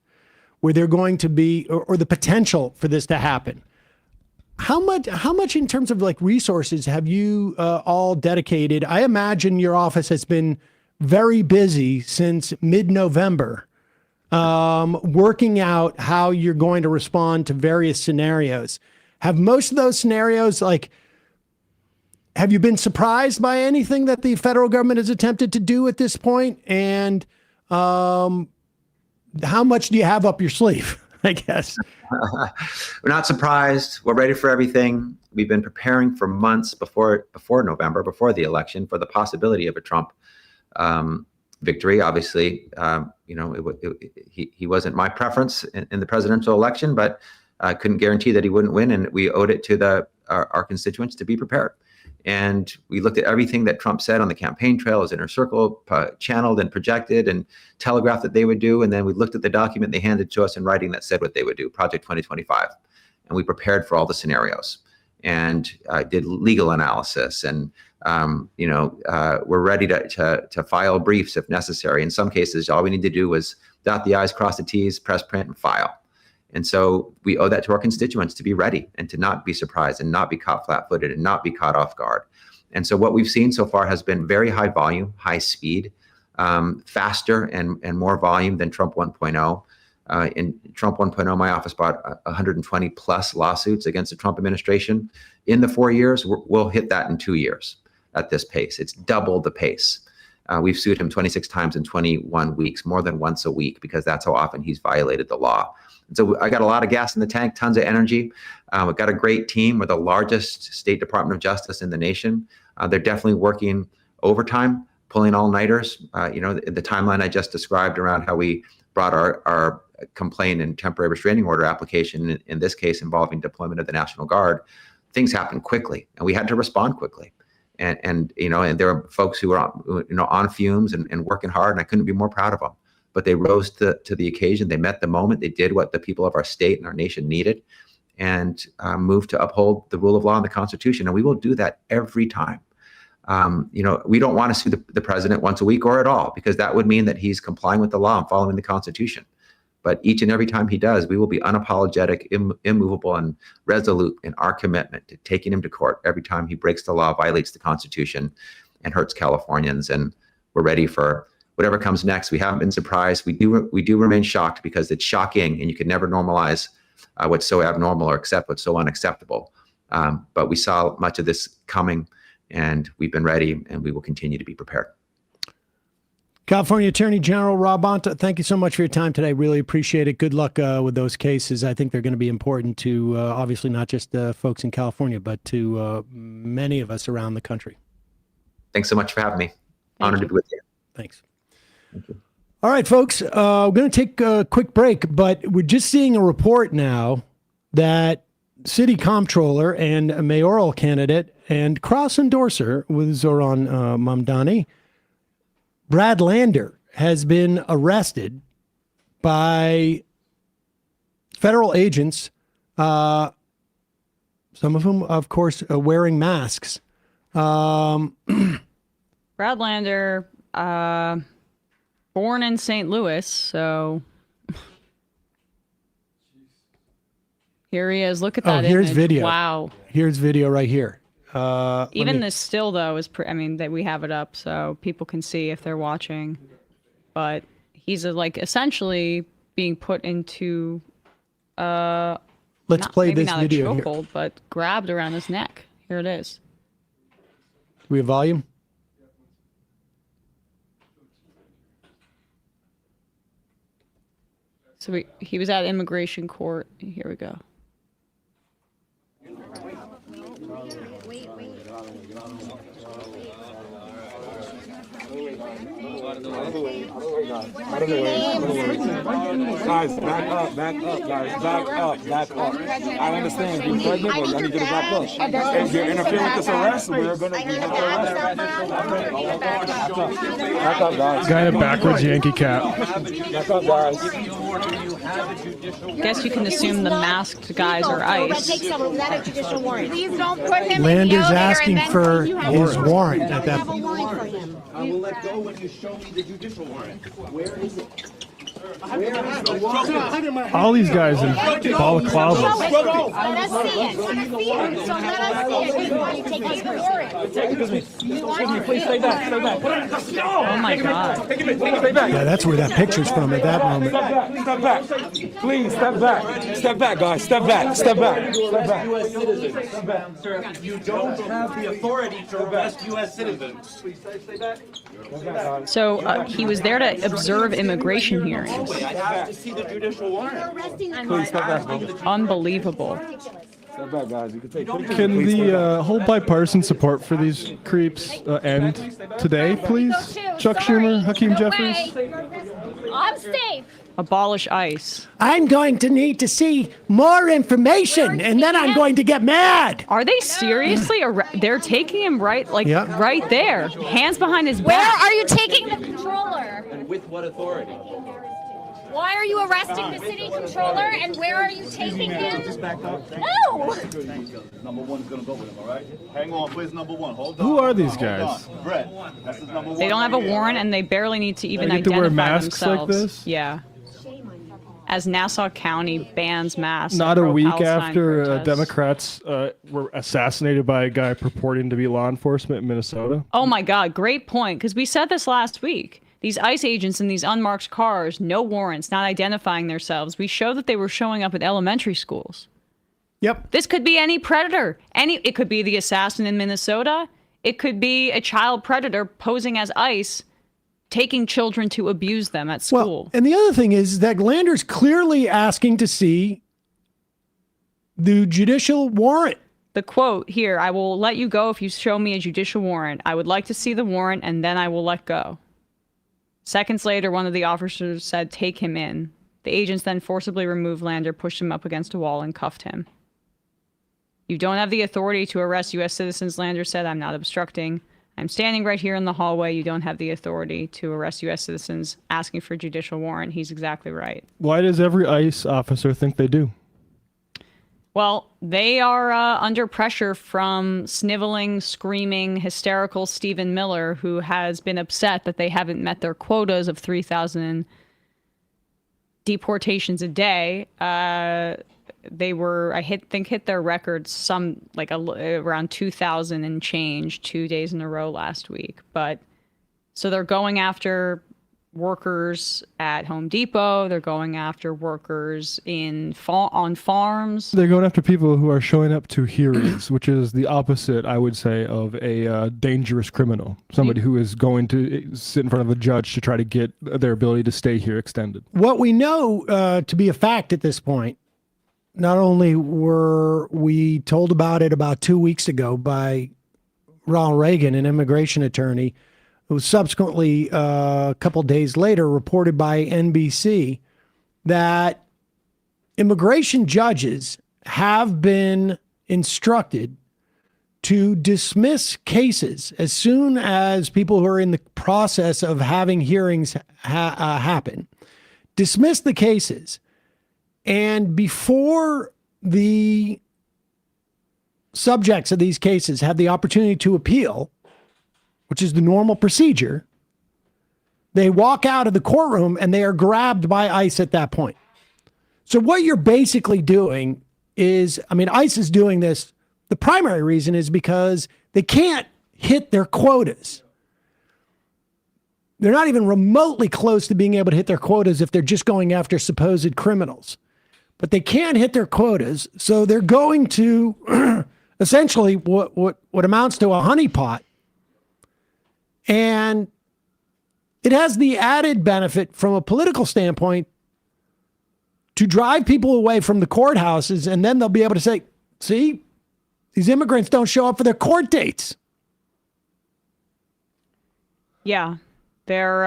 where they're going to be, or the potential for this to happen? How much in terms of like resources have you all dedicated? I imagine your office has been very busy since mid-November, working out how you're going to respond to various scenarios. Have most of those scenarios, have you been surprised by anything that the federal government has attempted to do at this point? And how much do you have up your sleeve, I guess? We're not surprised. We're ready for everything. We've been preparing for months before November, before the election, for the possibility of a Trump victory. Obviously, he wasn't my preference in the presidential election, but I couldn't guarantee that he wouldn't win, and we owed it to our constituents to be prepared. And we looked at everything that Trump said on the campaign trail, his inner circle, channeled and projected and telegraphed that they would do. And then we looked at the document they handed to us in writing that said what they would do, Project 2025. And we prepared for all the scenarios and did legal analysis. And, we're ready to file briefs if necessary. In some cases, all we need to do was dot the I's, cross the T's, press print, and file. And so we owe that to our constituents to be ready and to not be surprised and not be caught flat-footed and not be caught off guard. And so what we've seen so far has been very high volume, high speed, faster and more volume than Trump 1.0. In Trump 1.0, my office brought 120 plus lawsuits against the Trump administration. In the 4 years, we'll hit that in 2 years at this pace. It's double the pace. We've sued him 26 times in 21 weeks, more than once a week, because that's how often he's violated the law. And so I got a lot of gas in the tank, tons of energy. We've got a great team. We're the largest state Department of Justice in the nation. They're definitely working overtime, pulling all-nighters. The timeline I just described around how we brought our complaint and temporary restraining order application, in this case involving deployment of the National Guard, things happened quickly, and we had to respond quickly. And there are folks who are on fumes and working hard, and I couldn't be more proud of them. But they rose to the occasion. They met the moment. They did what the people of our state and our nation needed, and moved to uphold the rule of law and the Constitution. And we will do that every time. We don't want to sue the president once a week or at all, because that would mean that he's complying with the law and following the Constitution. But each and every time he does, we will be unapologetic, immovable, and resolute in our commitment to taking him to court every time he breaks the law, violates the Constitution, and hurts Californians. And we're ready for whatever comes next. We haven't been surprised. We do remain shocked, because it's shocking, and you can never normalize what's so abnormal or accept what's so unacceptable. But we saw much of this coming, and we've been ready, and we will continue to be prepared. California Attorney General Rob Bonta, thank you so much for your time today. Really appreciate it. Good luck with those cases. I think they're going to be important to obviously not just folks in California, but to many of us around the country. Thanks so much for having me. Honored to be with you. Thanks. All right, folks, we're going to take a quick break, but we're just seeing a report now that city comptroller and mayoral candidate and cross endorser with Zoran Mamdani, Brad Lander, has been arrested by federal agents, some of whom, of course, wearing masks. Brad Lander, born in St. Louis, so here he is. Look at that here's image. video. Wow. Here's video right here. Even this still, though, is that we have it up so people can see if they're watching. But he's essentially being put into let's play this video here. Chokehold, but grabbed around his neck. Here it is. Do we have volume? So he was at immigration court. Here we go. Guys, back up, guys. Back up. I understand. You're pregnant, but I need you to back up. If you're interfering with this arrest, we're going to arrest. Back up, guys. Guy in a backwards Yankee cap. Back up, guys. Guess you can assume the masked guys are ICE. Please don't put him Lander's asking for his warrant at that point. I will let go when you show me the judicial warrant. Where is it? All these guys in balaclavas. Let us see it. So let us see it before you take his warrant. Excuse me, please stay back. Oh my God. Yeah, that's where that picture's from at that moment. Step back. Please, step back. Step back, guys. Step back. U.S. citizens. Sir, you don't have the authority to arrest U.S. citizens. Please stay back. So he was there to observe immigration hearings. I have to see the judicial warrant. Please step back. Unbelievable. Step back, guys. You can take pictures. Can the whole bipartisan support for these creeps end today, please? Chuck Schumer, Hakeem Jeffries? I'm safe. Abolish ICE. I'm going to need to see more information, and then I'm going to get mad. Are they seriously? They're taking him right there. Hands behind his back. Where are you taking the controller? And with what authority? Why are you arresting the city controller, and where are you taking him? No! Number one is going to go with him, all right? Hang on, please, number one. Hold on. Who are these guys? Brett, that's his number one. They don't have a warrant, and they barely need to even They get to identify wear masks themselves. like this? Yeah. As Nassau County bans masks. Not a week pro-Palestine after protests. Democrats were assassinated by a guy purporting to be law enforcement in Minnesota. Oh my God, great point. Because we said this last week. These ICE agents in these unmarked cars, no warrants, not identifying themselves. We showed that they were showing up at elementary schools. Yep. This could be any predator. It could be the assassin in Minnesota. It could be a child predator posing as ICE, taking children to abuse them at school. Well, and the other thing is that Lander's clearly asking to see the judicial warrant. The quote here, I will let you go if you show me a judicial warrant. I would like to see the warrant, and then I will let go. Seconds later, one of the officers said, take him in. The agents then forcibly removed Lander, pushed him up against a wall, and cuffed him. You don't have the authority to arrest U.S. citizens, Lander said. I'm not obstructing. I'm standing right here in the hallway. You don't have the authority to arrest U.S. citizens asking for a judicial warrant. He's exactly right. Why does every ICE officer think they do? Well, they are under pressure from sniveling, screaming, hysterical Stephen Miller, who has been upset that they haven't met their quotas of 3,000 deportations a day. They were, I think, hit their records around 2,000 and change 2 days in a row last week. But so they're going after workers at Home Depot. They're going after workers on farms. They're going after people who are showing up to hearings, which is the opposite, I would say, of a dangerous criminal. Somebody who is going to sit in front of a judge to try to get their ability to stay here extended. What we know to be a fact at this point, not only were we told about it about 2 weeks ago by Ronald Reagan, an immigration attorney, It was subsequently, a couple days later, reported by NBC that immigration judges have been instructed to dismiss cases as soon as people who are in the process of having hearings happen. Dismiss the cases. And before the subjects of these cases have the opportunity to appeal, which is the normal procedure, they walk out of the courtroom and they are grabbed by ICE at that point. So what you're basically doing is, ICE is doing this. The primary reason is because they can't hit their quotas. They're not even remotely close to being able to hit their quotas if they're just going after supposed criminals. But they can't hit their quotas, so they're going to essentially what amounts to a honeypot. And it has the added benefit from a political standpoint to drive people away from the courthouses, and then they'll be able to say, see, these immigrants don't show up for their court dates. Yeah, they're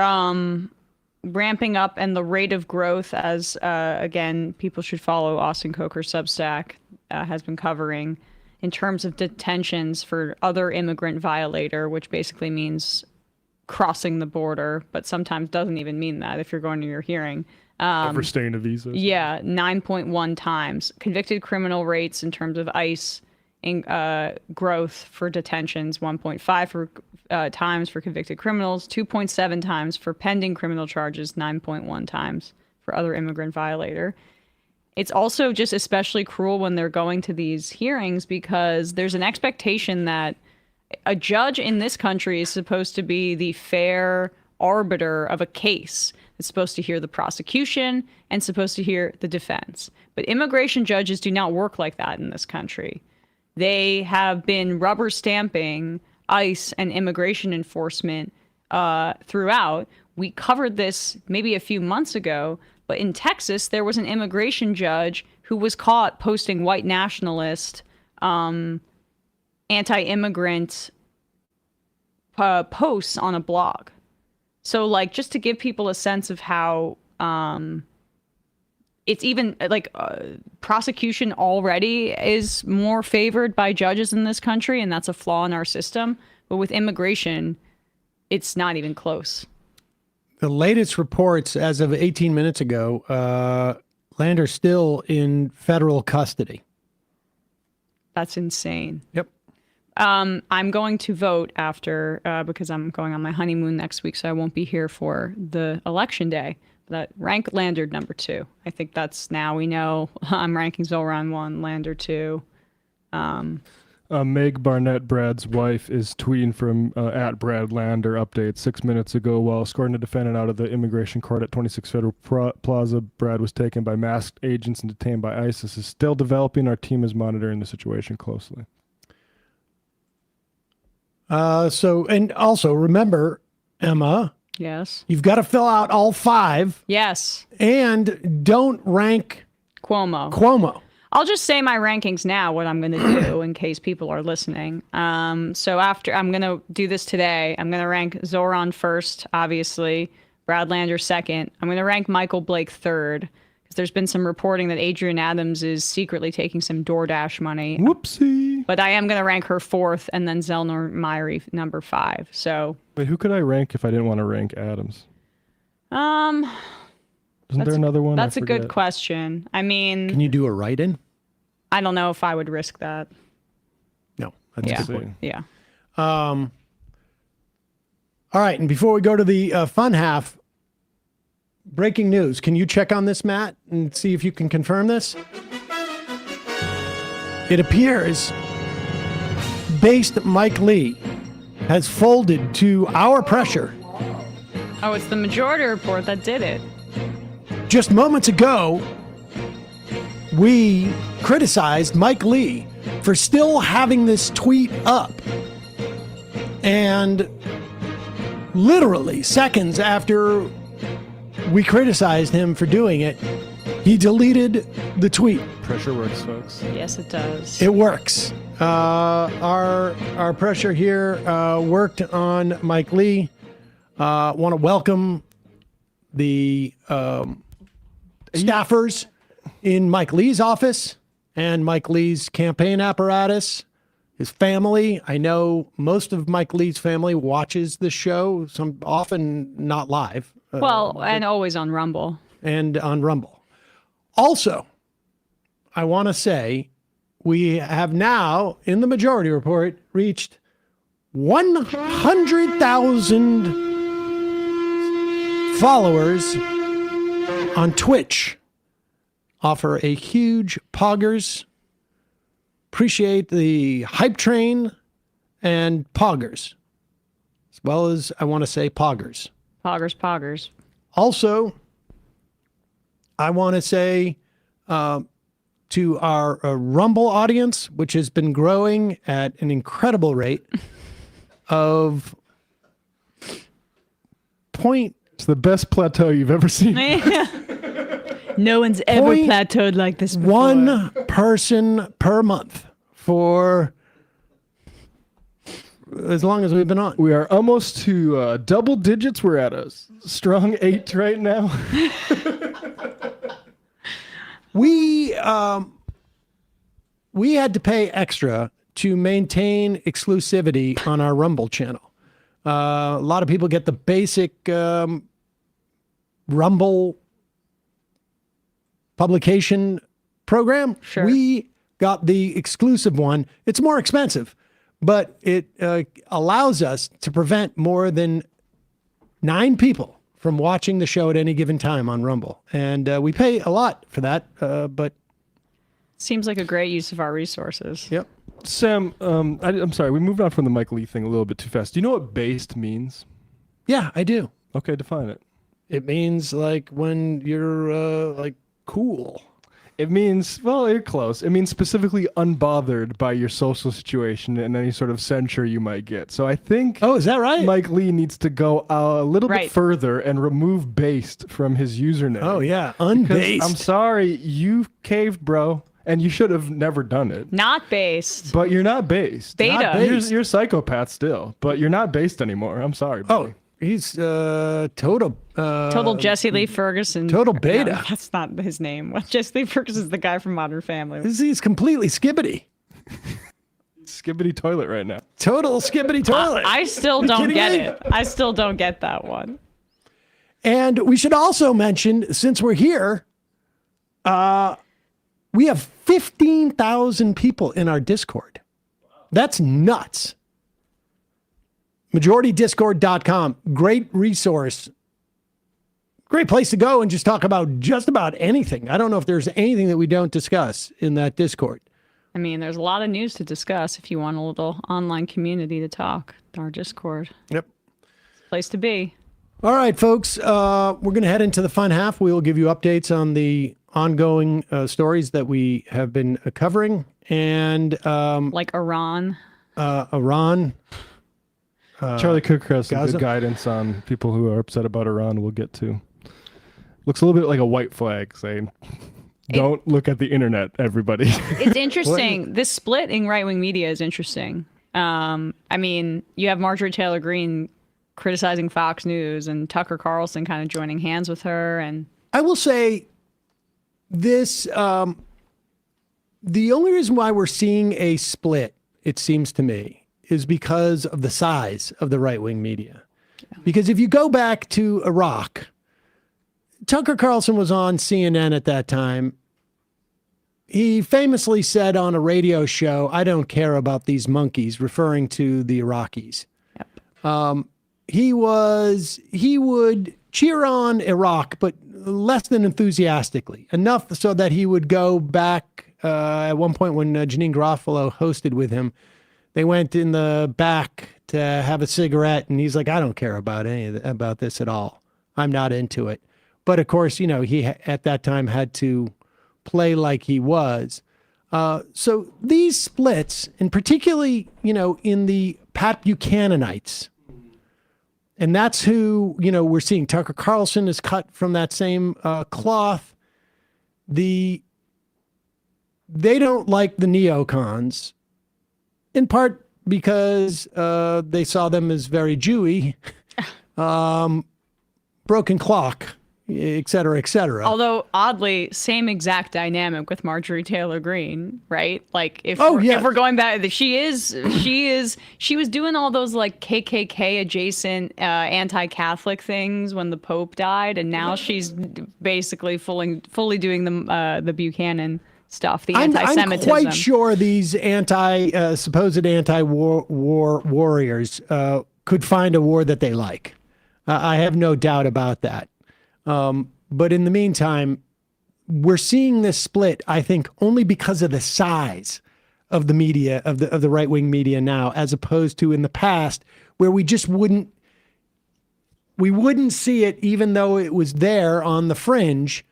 ramping up, and the rate of growth, as again, people should follow Austin Coker's Substack, has been covering in terms of detentions for other immigrant violator, which basically means crossing the border, but sometimes doesn't even mean that if you're going to your hearing. Overstaying a visa. Yeah, 9.1 times. Convicted criminal rates in terms of ICE growth for detentions, 1.5 for times for convicted criminals, 2.7 times for pending criminal charges, 9.1 times for other immigrant violator. It's also just especially cruel when they're going to these hearings because there's an expectation that a judge in this country is supposed to be the fair arbiter of a case. It's supposed to hear the prosecution and supposed to hear the defense. But immigration judges do not work like that in this country. They have been rubber stamping ICE and immigration enforcement throughout. We covered this maybe a few months ago, but in Texas, there was an immigration judge who was caught posting white nationalist, anti-immigrant posts on a blog. So, like, just to give people a sense of how it's even like prosecution already is more favored by judges in this country, and that's a flaw in our system. But with immigration, it's not even close. The latest reports as of 18 minutes ago, Lander's still in federal custody. That's insane. Yep. I'm going to vote after because I'm going on my honeymoon next week, so I won't be here for the election day. That rank Lander number 2. I think that's now we know. I'm ranking Zoran 1, Lander 2. Meg Barnett, Brad's wife, is tweeting from at Brad Lander update 6 minutes ago while escorting a defendant out of the immigration court at 26 Federal Plaza. Brad was taken by masked agents and detained by ISIS. Is still developing. Our team is monitoring the situation closely. And also remember, Emma. Yes. You've got to fill out all 5. Yes. And don't rank Cuomo. I'll just say my rankings now, what I'm going to do in case people are listening. So after I'm going to do this today, I'm going to rank Zoran first, obviously, Brad Lander second. I'm going to rank Michael Blake third because there's been some reporting that Adrienne Adams is secretly taking some DoorDash money. Whoopsie. But I am going to rank her fourth and then Zelnor Myrie number 5. So. Wait, who could I rank if I didn't want to rank Adams? Isn't there another one? That's a good question. I mean, can you do a write-in? I don't know if I would risk that. No, that's a good point. Yeah. All right, and before we go to the fun half, breaking news. Can you check on this, Matt, and see if you can confirm this? It appears based Mike Lee has folded to our pressure. Oh, it's the majority report that did it. Just moments ago, we criticized Mike Lee for still having this tweet up. And literally seconds after we criticized him for doing it, he deleted the tweet. Pressure works, folks. Yes, it does. It works. Our pressure here worked on Mike Lee. Want to welcome the staffers in Mike Lee's office and Mike Lee's campaign apparatus, his family. I know most of Mike Lee's family watches the show, some often not live. And always on Rumble. And on Rumble. Also, I want to say we have now, in the Majority Report, reached 100,000 followers on Twitch. Offer a huge poggers. Appreciate the hype train and poggers, as well as I want to say poggers. Poggers. Also, I want to say to our Rumble audience, which has been growing at an incredible rate of point. It's the best plateau you've ever seen. No one's ever plateaued like this before. One person per month for as long as we've been on. We are almost to double digits. We're at a strong 8 right now. We had to pay extra to maintain exclusivity on our Rumble channel. A lot of people get the basic Rumble publication program. Sure. We got the exclusive one. It's more expensive, but it allows us to prevent more than 9 people from watching the show at any given time on Rumble. And we pay a lot for that, but... Seems like a great use of our resources. Yep. Sam, I'm sorry, we moved on from the Mike Lee thing a little bit too fast. Do you know what based means? Yeah, I do. Okay, define it. It means like when you're like cool. It means, well, you're close. It means specifically unbothered by your social situation and any sort of censure you might get. So I think... Oh, is that right? Mike Lee needs to go a little bit further and remove based from his username. Oh, yeah. Unbased. Because I'm sorry, you caved, bro. And you should have never done it. Not based. But you're not based. Beta. Not based. You're a psychopath still, but you're not based anymore. I'm sorry, buddy. Oh, he's total... Total Jesse Lee Ferguson. Total beta. No, that's not his name. Jesse Lee Ferguson is the guy from Modern Family. He's completely skibbity. Skibbity toilet right now. Total skibbity toilet. I still don't get it. I still don't get that one. And we should also mention, since we're here, we have 15,000 people in our Discord. That's nuts. MajorityDiscord.com. Great resource. Great place to go and just talk about just about anything. I don't know if there's anything that we don't discuss in that Discord. I mean, there's a lot of news to discuss if you want a little online community to talk. Our Discord. Yep. Place to be. All right, folks. We're going to head into the fun half. We will give you updates on the ongoing stories that we have been covering. And like Iran. Iran. Charlie Cook has some Gaza. good guidance on people who are upset about Iran. We'll get to. Looks a little bit like a white flag saying, don't look at the internet, everybody. It's interesting. This split in right-wing media is interesting. I mean, you have Marjorie Taylor Greene criticizing Fox News and Tucker Carlson kind of joining hands with her. And I will say this, the only reason why we're seeing a split, it seems to me, is because of the size of the right-wing media. Yeah. Because if you go back to Iraq, Tucker Carlson was on CNN at that time. He famously said on a radio show, "I don't care about these monkeys," referring to the Iraqis. Yep. He would cheer on Iraq, but less than enthusiastically, enough so that he would go back at one point when Janine Garofalo hosted with him. They went in the back to have a cigarette, and he's like, "I don't care about about this at all. I'm not into it." But of course, you know, he at that time had to play like he was. So these splits, and particularly, you know, in the Pat Buchananites, and that's who, you know, we're seeing. Tucker Carlson is cut from that same cloth. They don't like the neocons, in part because they saw them as very Jewy. broken clock, et cetera, et cetera. Although oddly, same exact dynamic with Marjorie Taylor Greene, right? Like if yeah. if we're going back, she was doing all those like KKK adjacent anti-Catholic things when the Pope died, and now she's basically fully doing the Buchanan stuff, the anti-Semitism. I'm quite sure these supposed anti-war warriors could find a war that they like. I have no doubt about that. But in the meantime, we're seeing this split, I think, only because of the size of the media, of the right-wing media now, as opposed to in the past, where we just wouldn't see it, even though it was there on the fringe,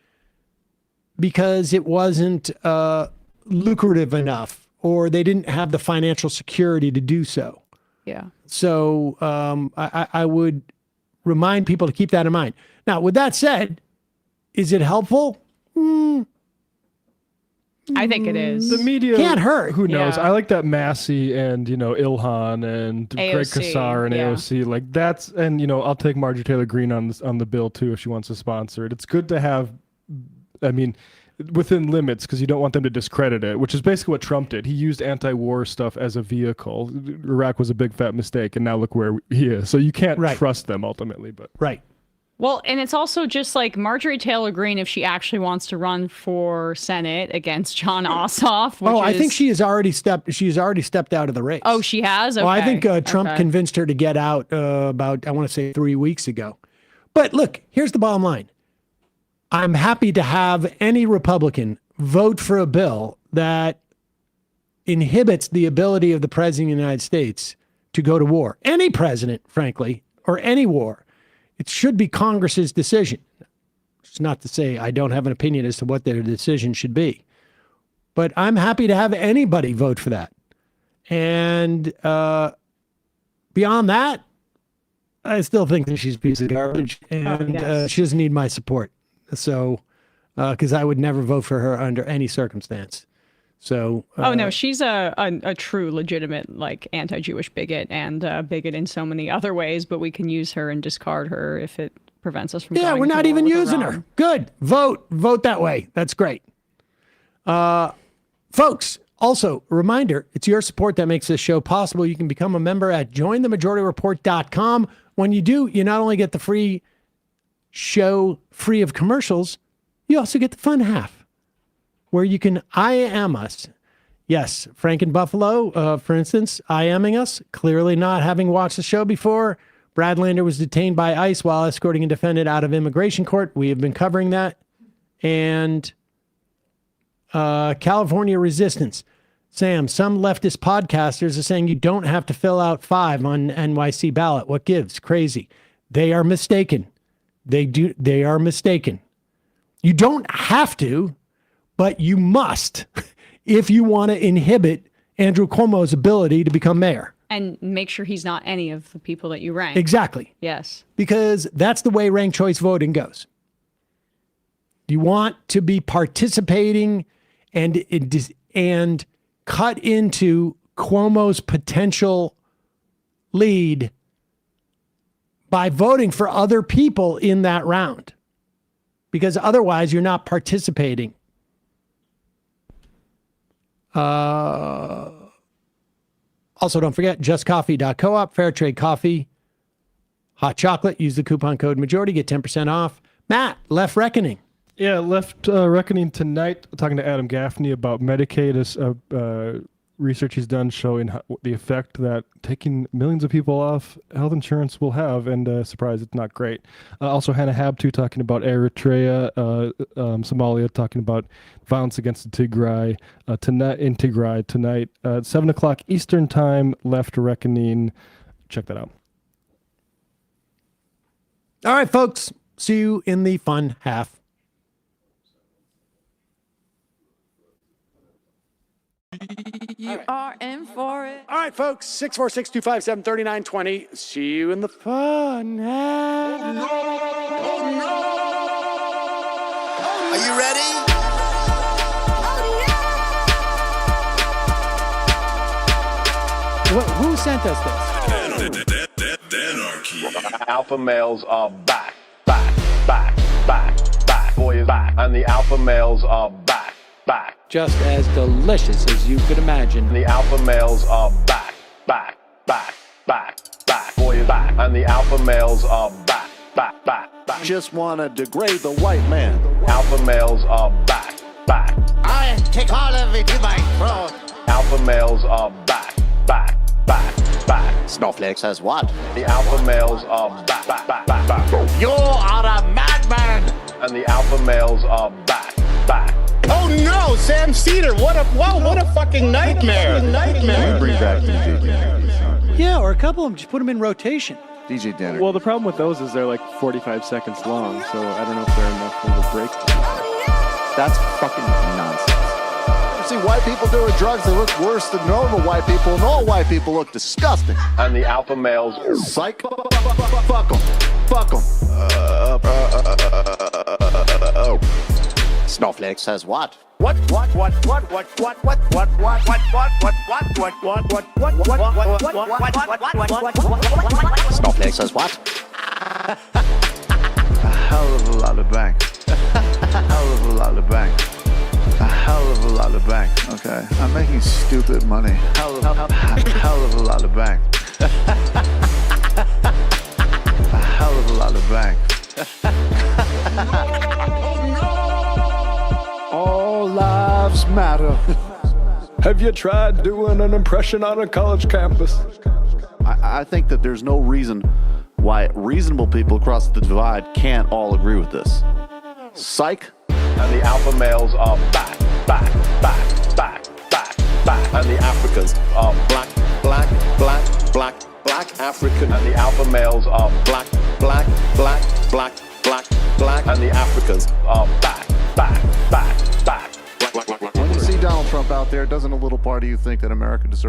because it wasn't lucrative enough, or they didn't have the financial security to do so. Yeah. So I would remind people to keep that in mind. Now, with that said, is it helpful? I think it is. The media can't hurt. Who knows? Yeah. I like that Massey and Ilhan and AOC, Greg Kassar and yeah. AOC. Like that's, and I'll take Marjorie Taylor Greene on the bill too if she wants to sponsor it. It's good to have, I mean, within limits, because you don't want them to discredit it, which is basically what Trump did. He used anti-war stuff as a vehicle. Iraq was a big fat mistake, and now look where he is. So you can't trust them ultimately. But right. Well, and it's also just like Marjorie Taylor Greene, if she actually wants to run for Senate against John Ossoff. Which I think she has already stepped. She's already stepped out of the race. Oh, she has. Okay. Well, I think Trump convinced her to get out about, I want to say, 3 weeks ago. But look, here's the bottom line. I'm happy to have any Republican vote for a bill that inhibits the ability of the president of the United States to go to war. Any president, frankly, or any war. It should be Congress's decision. It's not to say I don't have an opinion as to what their decision should be. But I'm happy to have anybody vote for that. And beyond that, I still think that she's a piece of garbage. And she doesn't need my support. So, because I would never vote for her under any circumstance. So. Oh no, she's a true, legitimate, like anti-Jewish bigot and bigot in so many other ways. But we can use her and discard her if it prevents us from. Yeah, we're not even using her. Good. Vote that way. That's great. Folks. Also, a reminder: it's your support that makes this show possible. You can become a member at jointhemajorityreport.com. When you do, you not only get the free show free of commercials, you also get the fun half where you can I am us. Yes, Frank in Buffalo, for instance, I aming us, clearly not having watched the show before. Brad Lander was detained by ICE while escorting a defendant out of immigration court. We have been covering that. And California resistance. Sam, some leftist podcasters are saying you don't have to fill out 5 on NYC ballot. What gives? Crazy. They are mistaken. They are mistaken. You don't have to, but you must if you want to inhibit Andrew Cuomo's ability to become mayor. And make sure he's not any of the people that you rank. Exactly. Yes. Because that's the way ranked choice voting goes. You want to be participating and cut into Cuomo's potential lead by voting for other people in that round, because otherwise you're not participating. Also, don't forget, justcoffee.coop, fair trade coffee, hot chocolate. Use the coupon code majority, get 10% off. Matt, Left Reckoning. Yeah, Left Reckoning tonight, talking to Adam Gaffney about Medicaid. Research he's done showing the effect that taking millions of people off health insurance will have, and surprise, it's not great. Also, Hannah Habtu talking about Eritrea, Somalia, talking about violence against the Tigray tonight, 7 o'clock Eastern Time. Left Reckoning. Check that out. All right, folks. See you in the fun half. You are in for it. All right, folks. 646-257-3920. See you in the fun half. Are you ready? Who sent us this? Anarchy. Alpha males are back, boys back, and the alpha males are back. Just as delicious as you could imagine. The alpha males are back, boys back, and the alpha males are back. Just want to degrade the white man. Alpha males are back. I take all of it in my throat. Alpha males are back. Snowflake says what? The alpha males are back. You are a madman! And the alpha males are back. Oh no, Sam Seder, what a fucking nightmare! Bring back DJ Danner. Yeah, or a couple of them, just put them in rotation. DJ Danner. Well, the problem with those is they're like 45 seconds long, so I don't know if they're enough of a break. That's fucking nonsense. See white people doing drugs, they look worse than normal white people, and all white people look disgusting. And the alpha males, psych, fuck them. Snowflake says what? Snowflake says what? A hell of a lot of bank. A hell of a lot of bank. A hell of a lot of bank. Okay, I'm making stupid money. Hell of a lot of bank. A hell of a lot of bank. All lives matter. Have you tried doing an impression on a college campus? I think that there's no reason why reasonable people across the divide can't all agree with this. Psych. And the alpha males are back. And the Africans are black African. And the alpha males are black. And the Africans are back. When you see Donald Trump out there, doesn't a little part of you think that America deserves